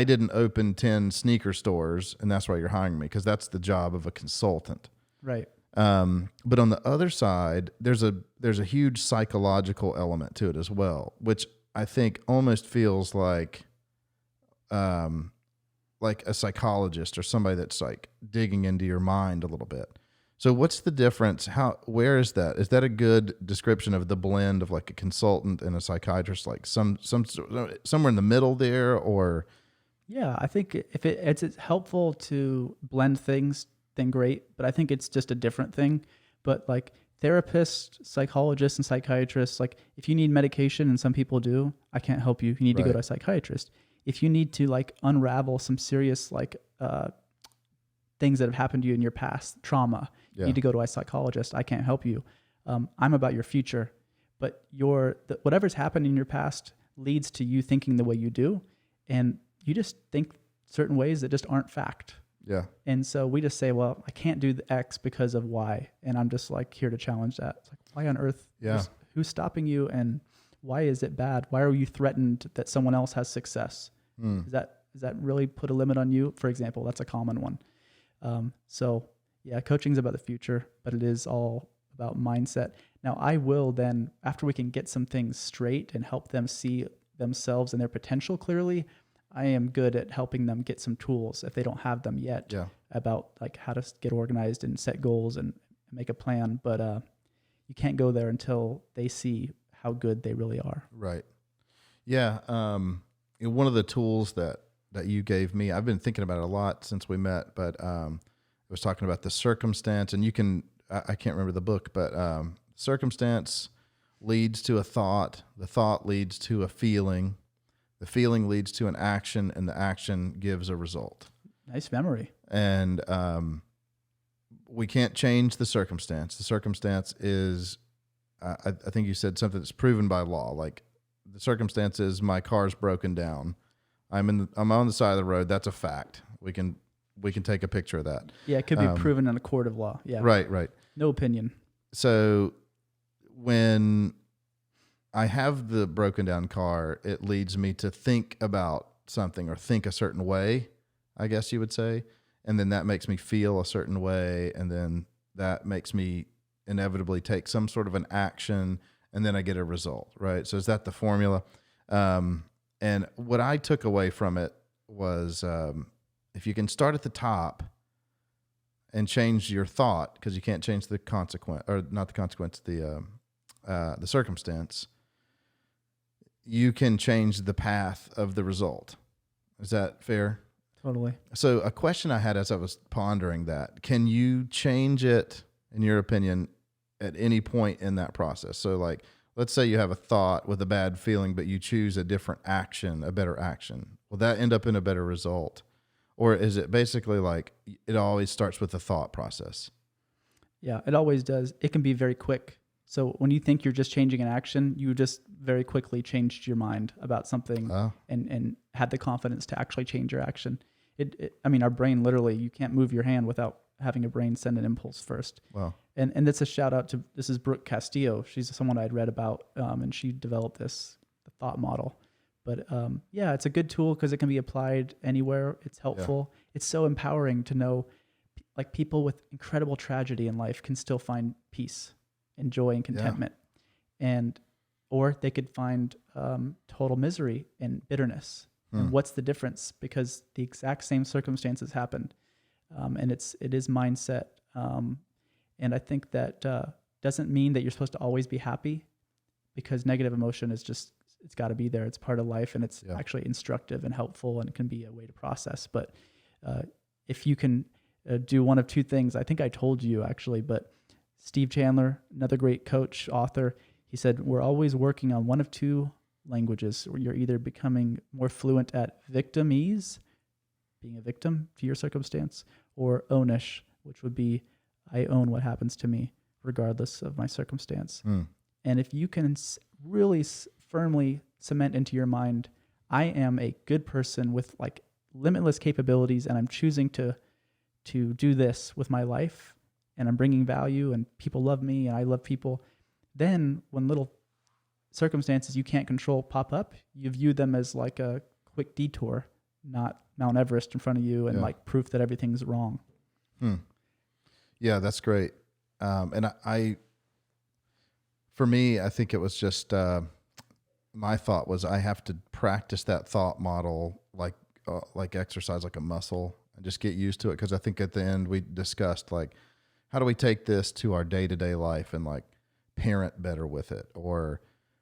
didn't open 10 sneaker stores and that's why you're hiring me, because that's the job of a consultant. Right. But on the other side, there's a huge psychological element to it as well, which I think almost feels like a psychologist or somebody that's like digging into your mind a little bit. So what's the difference? Where is that? Is that a good description of the blend of like a consultant and a psychiatrist, like somewhere in the middle there, or? Yeah, I think if it's helpful to blend things, then great. But I think it's just a different thing. But like therapists, psychologists, and psychiatrists, like if you need medication, and some people do, I can't help you. You need to go to a psychiatrist. If you need to like unravel some serious like things that have happened to you in your past, trauma, you need to go to a psychologist. I can't help you. I'm about your future, but whatever's happened in your past leads to you thinking the way you do, and you just think certain ways that just aren't fact. Yeah. And so we just say, well, I can't do the X because of Y, and I'm just like here to challenge that. It's like, why on earth? Yeah. Who's stopping you, and why is it bad? Why are you threatened that someone else has success? Does that really put a limit on you? For example, that's a common one. So yeah, coaching is about the future, but it is all about mindset. Now I will then, after we can get some things straight and help them see themselves and their potential clearly, I am good at helping them get some tools if they don't have them yet, about like how to get organized and set goals and make a plan. But you can't go there until they see how good they really are. Right. Yeah. One of the tools that you gave me, I've been thinking about it a lot since we met, but I was talking about the circumstance, and I can't remember the book, but circumstance leads to a thought. The thought leads to a feeling. The feeling leads to an action, and the action gives a result. Nice memory. And we can't change the circumstance. The circumstance is, I think you said something that's proven by law. Like the circumstance is my car's broken down. I'm on the side of the road. That's a fact. We can take a picture of that. Yeah, it could be proven in a court of law. Yeah. Right. No opinion. So when I have the broken down car, it leads me to think about something or think a certain way, I guess you would say. And then that makes me feel a certain way. And then that makes me inevitably take some sort of an action, and then I get a result, right? So is that the formula? And what I took away from it was if you can start at the top and change your thought, because you can't change the consequence, or not the consequence, the circumstance, you can change the path of the result. Is that fair? Totally. So a question I had as I was pondering that, can you change it, in your opinion, at any point in that process? So like, let's say you have a thought with a bad feeling, but you choose a different action, a better action. Will that end up in a better result? Or is it basically like it always starts with the thought process? Yeah, it always does. It can be very quick. So when you think you're just changing an action, you just very quickly changed your mind about something and had the confidence to actually change your action. I mean, our brain literally, you can't move your hand without having a brain send an impulse first. Wow. And that's a shout out to, this is Brooke Castillo. She's someone I'd read about, and she developed this thought model. But yeah, it's a good tool because it can be applied anywhere. It's helpful. It's so empowering to know like people with incredible tragedy in life can still find peace and joy and contentment. And or they could find total misery and bitterness. And what's the difference? Because the exact same circumstances happened. And it is mindset. And I think that doesn't mean that you're supposed to always be happy, because negative emotion is just, it's got to be there. It's part of life, and it's actually instructive and helpful, and it can be a way to process. But if you can do one of two things, I think I told you actually, but Steve Chandler, another great coach, author, he said, we're always working on one of two languages, where you're either becoming more fluent at victimese, being a victim to your circumstance, or ownish, which would be I own what happens to me regardless of my circumstance. And if you can really firmly cement into your mind, I am a good person with like limitless capabilities, and I'm choosing to do this with my life, and I'm bringing value, and people love me and I love people, then when little circumstances you can't control pop up, you view them as like a quick detour, not Mount Everest in front of you and like proof that everything's wrong. Yeah, that's great. And for me, I think it was just, my thought was I have to practice that thought model like exercise, like a muscle, and just get used to it. Because I think at the end we discussed like, how do we take this to our day-to-day life and like parent better with it, or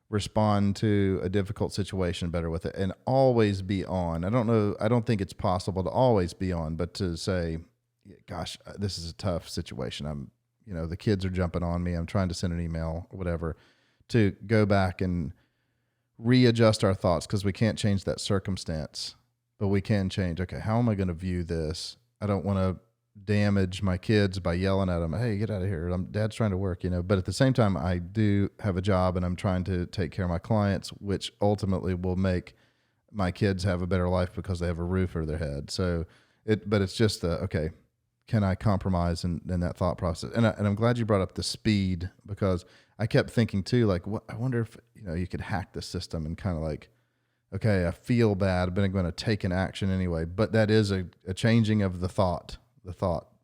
respond to a difficult situation better with it, and always be on. I don't think it's possible to always be on, but to say, gosh, this is a tough situation. The kids are jumping on me. I'm trying to send an email or whatever, to go back and readjust our thoughts, because we can't change that circumstance, but we can change, okay, how am I going to view this? I don't want to damage my kids by yelling at them, hey, get out of here. Dad's trying to work, but at the same time, I do have a job and I'm trying to take care of my clients, which ultimately will make my kids have a better life because they have a roof over their head. But it's just okay, can I compromise in that thought process? And I'm glad you brought up the speed, because I kept thinking too, like, I wonder if, you could hack the system and kind of like, okay, I feel bad, but I'm going to take an action anyway. But that is a changing of the thought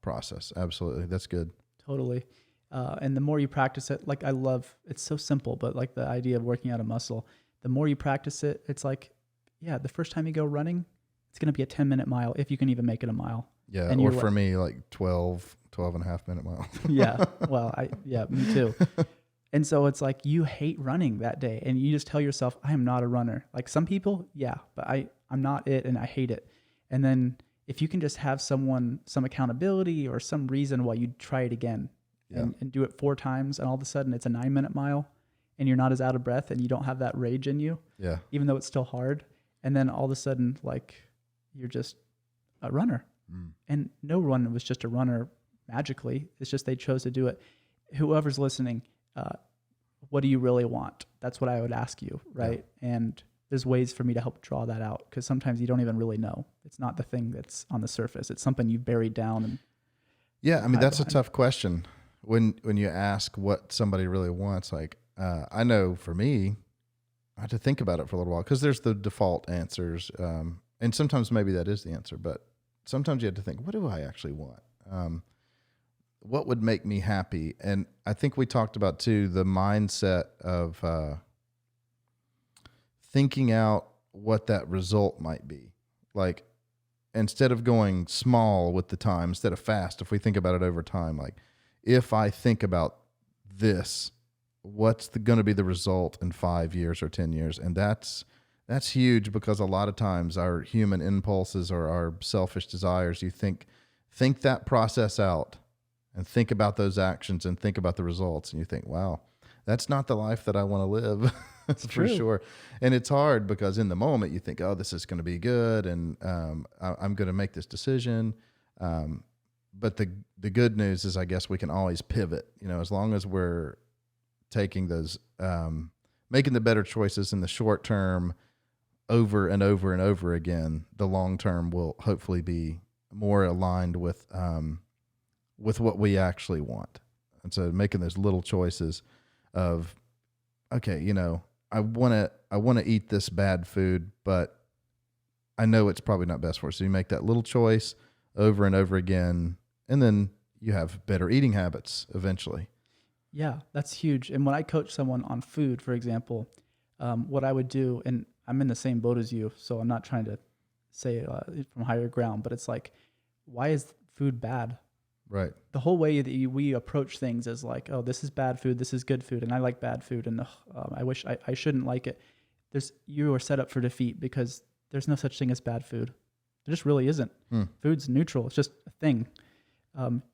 process. Absolutely. That's good. Totally. And the more you practice it, like it's so simple, but like the idea of working out a muscle, the more you practice it, it's like, the first time you go running, it's going to be a 10-minute mile, if you can even make it a mile. Yeah. And or for me, like 12 and a half minute mile. Yeah. Well, me too. And so it's like you hate running that day, and you just tell yourself, I am not a runner. Like some people, but I'm not it, and I hate it. And then if you can just have some accountability or some reason why you try it again and do it 4 times, and all of a sudden it's a 9-minute mile, and you're not as out of breath, and you don't have that rage in you, even though it's still hard. And then all of a sudden, like, you're just a runner. And no one was just a runner magically. It's just they chose to do it. Whoever's listening, what do you really want? That's what I would ask you, right? And there's ways for me to help draw that out, because sometimes you don't even really know. It's not the thing that's on the surface. It's something you've buried down. And that's a tough question when you ask what somebody really wants. Like, I know for me, I had to think about it for a little while, because there's the default answers, and sometimes maybe that is the answer, but sometimes you have to think, what do I actually want? What would make me happy? And I think we talked about too, the mindset of thinking out what that result might be. Like, instead of going small with the time, instead of fast, if we think about it over time, like, if I think about this, what's going to be the result in 5 years or 10 years? And that's huge, because a lot of times our human impulses or our selfish desires, you think that process out and think about those actions and think about the results, and you think, wow, that's not the life that I want to live. For sure. And it's hard, because in the moment you think, oh, this is going to be good, and I'm going to make this decision. But the good news is, I guess we can always pivot, as long as we're taking those, making the better choices in the short term over and over and over again. The long term will hopefully be more aligned with what we actually want. And so making those little choices of, okay, I want to eat this bad food, but I know it's probably not best for us. So you make that little choice over and over again, and then you have better eating habits eventually. Yeah, that's huge. And when I coach someone on food, for example, what I would do, and I'm in the same boat as you, so I'm not trying to say from higher ground, but it's like, why is food bad? Right. The whole way that we approach things is like, oh, this is bad food, this is good food, and I like bad food, and I wish I shouldn't like it. You are set up for defeat because there's no such thing as bad food. There just really isn't. Food's neutral. It's just a thing.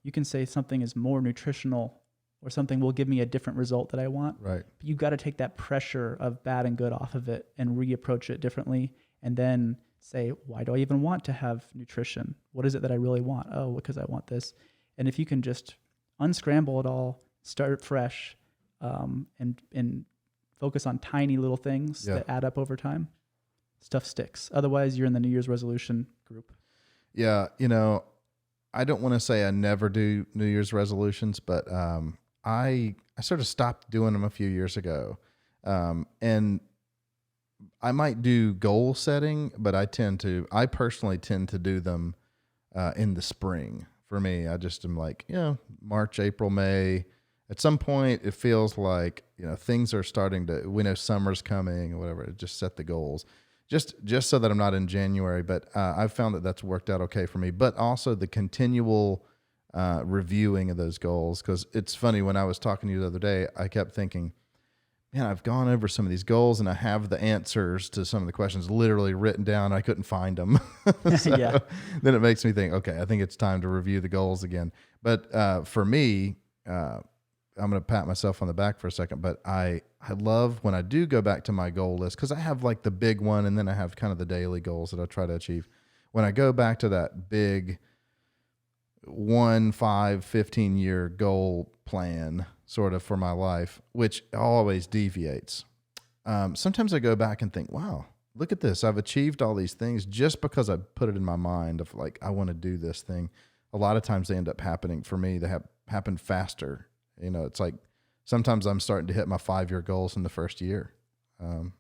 You can say something is more nutritional or something will give me a different result that I want. Right. But you've got to take that pressure of bad and good off of it and reapproach it differently, and then say, why do I even want to have nutrition? What is it that I really want? Oh, because I want this. And if you can just unscramble it all, start fresh, and focus on tiny little things that add up over time, stuff sticks. Otherwise, you're in the New Year's resolution group. Yeah, I don't want to say I never do New Year's resolutions, but I sort of stopped doing them a few years ago. And I might do goal setting, but I personally tend to do them in the spring. For me, I just am like, March, April, May. At some point, it feels like, things are starting to, we know summer's coming or whatever. Just set the goals. Just so that I'm not in January, but I've found that that's worked out okay for me. But also the continual reviewing of those goals, because it's funny, when I was talking to you the other day, I kept thinking, man, I've gone over some of these goals and I have the answers to some of the questions literally written down. I couldn't find them. Then it makes me think, okay, I think it's time to review the goals again. But for me, I'm going to pat myself on the back for a second, but I love when I do go back to my goal list, because I have like the big one and then I have kind of the daily goals that I try to achieve. When I go back to that big 1, 5, 15-year goal plan sort of for my life, which always deviates. Sometimes I go back and think, wow, look at this. I've achieved all these things just because I put it in my mind of like, I want to do this thing. A lot of times they end up happening for me. They have happened faster. It's like sometimes I'm starting to hit my 5-year goals in the first year.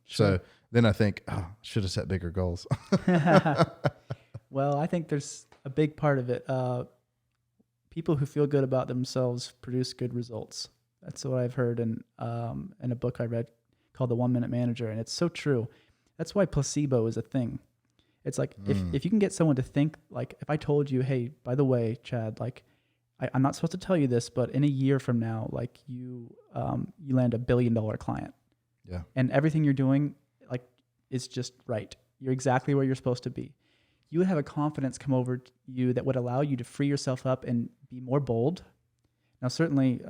So then I think, should have set bigger goals. Well, I think there's a big part of it. People who feel good about themselves produce good results. That's what I've heard in a book I read called The 1 Minute Manager. And it's so true. That's why placebo is a thing. It's like, if you can get someone to think, like, if I told you, hey, by the way, Chad, like, I'm not supposed to tell you this, but in a year from now, like you land $1 billion client. Yeah. And everything you're doing, like, is just right. You're exactly where you're supposed to be. You would have a confidence come over to you that would allow you to free yourself up and be more bold. Now, certainly,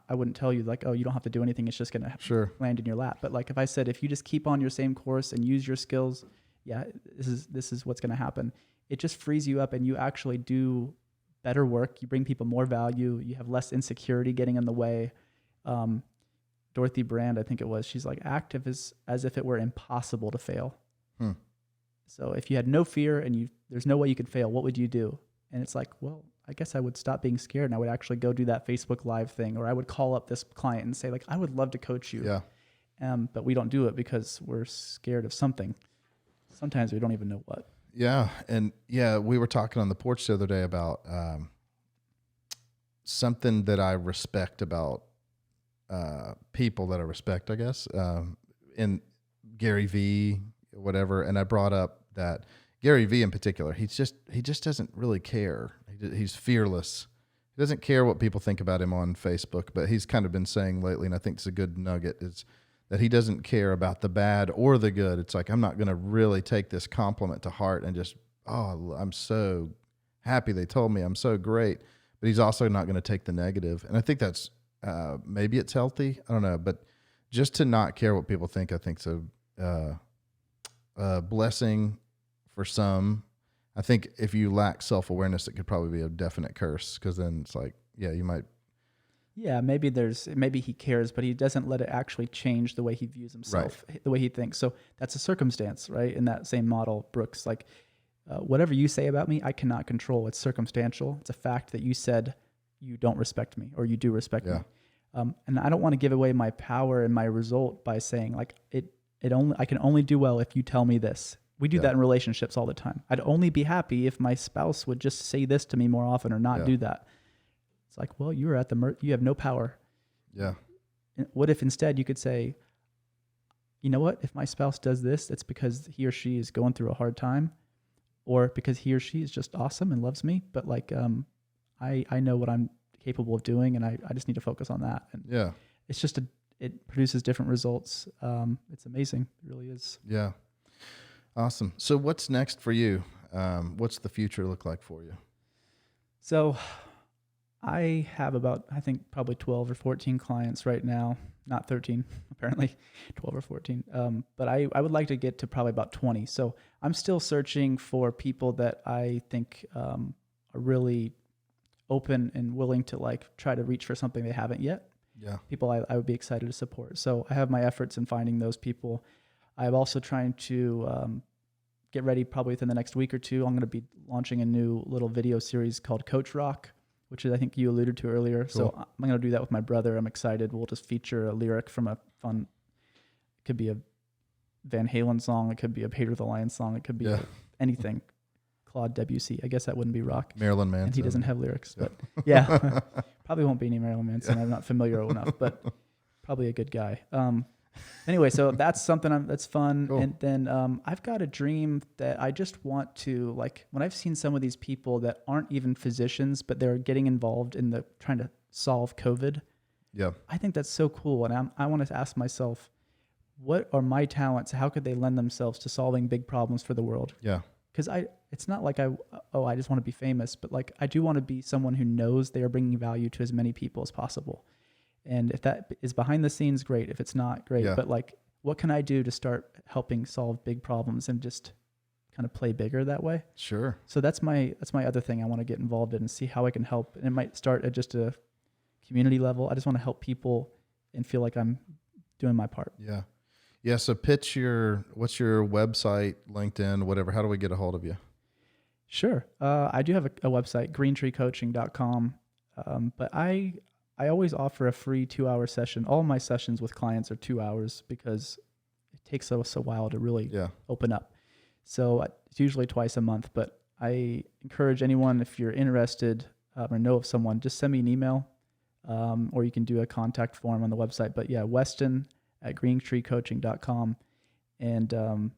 I wouldn't tell you like, oh, you don't have to do anything. It's just going to land in your lap. But like, if I said, if you just keep on your same course and use your skills, this is what's going to happen. It just frees you up and you actually do better work. You bring people more value. You have less insecurity getting in the way. Dorothy Brand, I think it was, she's like, active as if it were impossible to fail. So if you had no fear and there's no way you could fail, what would you do? And it's like, well, I guess I would stop being scared and I would actually go do that Facebook Live thing, or I would call up this client and say, like, I would love to coach you. Yeah. But we don't do it because we're scared of something. Sometimes we don't even know what. Yeah. And we were talking on the porch the other day about something that I respect about people that I respect, I guess, in Gary Vee, whatever. And I brought up that Gary Vee in particular, he just doesn't really care. He's fearless. He doesn't care what people think about him on Facebook, but he's kind of been saying lately, and I think it's a good nugget, is that he doesn't care about the bad or the good. It's like, I'm not going to really take this compliment to heart and just, I'm so happy they told me I'm so great. But he's also not going to take the negative. And I think that's, maybe it's healthy. I don't know. But just to not care what people think, I think is a blessing for some. I think if you lack self-awareness, it could probably be a definite curse, because then it's like, you might. Yeah, maybe he cares, but he doesn't let it actually change the way he views himself, the way he thinks. So that's a circumstance, right? In that same model, Brooks, like, whatever you say about me, I cannot control. It's circumstantial. It's a fact that you said you don't respect me or you do respect me. And I don't want to give away my power and my result by saying like I can only do well if you tell me this. We do that in relationships all the time. I'd only be happy if my spouse would just say this to me more often or not do that. It's like, well, you're at you have no power. Yeah. What if instead you could say, you know what? If my spouse does this, it's because he or she is going through a hard time, or because he or she is just awesome and loves me. But like, I know what I'm capable of doing, and I just need to focus on that. And it's just it produces different results. It's amazing. It really is. Yeah. Awesome. So what's next for you? What's the future look like for you? So I have about, I think probably 12 or 14 clients right now, not 13, apparently 12 or 14. But I would like to get to probably about 20. So I'm still searching for people that I think are really open and willing to like try to reach for something they haven't yet. Yeah. People I would be excited to support. So I have my efforts in finding those people. I'm also trying to get ready probably within the next week or two. I'm going to be launching a new little video series called Coach Rock, which is, I think you alluded to earlier. Cool. So I'm going to do that with my brother. I'm excited. We'll just feature a lyric from a fun, it could be a Van Halen song. It could be a Peter the Lion song. It could be anything. Claude Debussy. I guess that wouldn't be rock. Marilyn Manson. And he doesn't have lyrics, but yeah, probably won't be any Marilyn Manson. I'm not familiar enough, but probably a good guy. Anyway, so that's something that's fun. Cool. And then I've got a dream that I just want to, like, when I've seen some of these people that aren't even physicians, but they're getting involved in trying to solve COVID. Yeah. I think that's so cool. And I want to ask myself, what are my talents? How could they lend themselves to solving big problems for the world? Yeah. Because it's not like I just want to be famous, but like I do want to be someone who knows they are bringing value to as many people as possible. And if that is behind the scenes, great. If it's not, great. But like, what can I do to start helping solve big problems and just kind of play bigger that way? Sure. So that's my other thing I want to get involved in and see how I can help. And it might start at just a community level. I just want to help people and feel like I'm doing my part. Yeah. Yeah. So what's your website, LinkedIn, whatever? How do we get a hold of you? Sure. I do have a website, greentreecoaching.com. But I always offer a free 2-hour session. All my sessions with clients are 2 hours because it takes us a while to really open up. So it's usually twice a month, but I encourage anyone, if you're interested or know of someone, just send me an email or you can do a contact form on the website. But yeah, Weston at greentreecoaching.com, and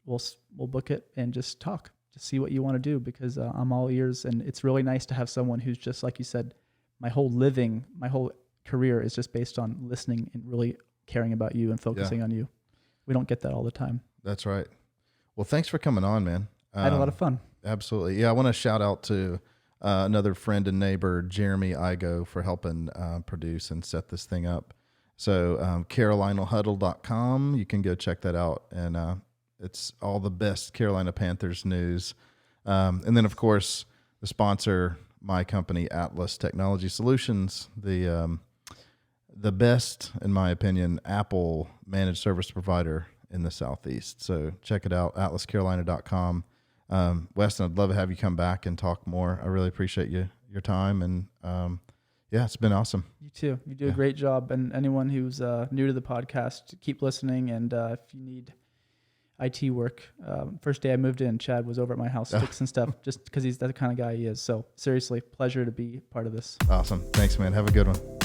we'll book it and just talk, just see what you want to do, because I'm all ears. And it's really nice to have someone who's just, like you said, my whole career is just based on listening and really caring about you and focusing on you. We don't get that all the time. That's right. Well, thanks for coming on, man. I had a lot of fun. Absolutely. Yeah. I want to shout out to another friend and neighbor, Jeremy Igo, for helping produce and set this thing up. So CarolinaHuddle.com, you can go check that out. And it's all the best Carolina Panthers news. And then, of course, the sponsor, my company, Atlas Technology Solutions, the best, in my opinion, Apple managed service provider in the Southeast. So check it out, atlascarolina.com. Weston, I'd love to have you come back and talk more. I really appreciate your time. And it's been awesome. You too. You do a great job. And anyone who's new to the podcast, keep listening. And if you need IT work. First day I moved in, Chad was over at my house fixing stuff just because he's the kind of guy he is. So seriously, pleasure to be part of this. Awesome. Thanks, man. Have a good one.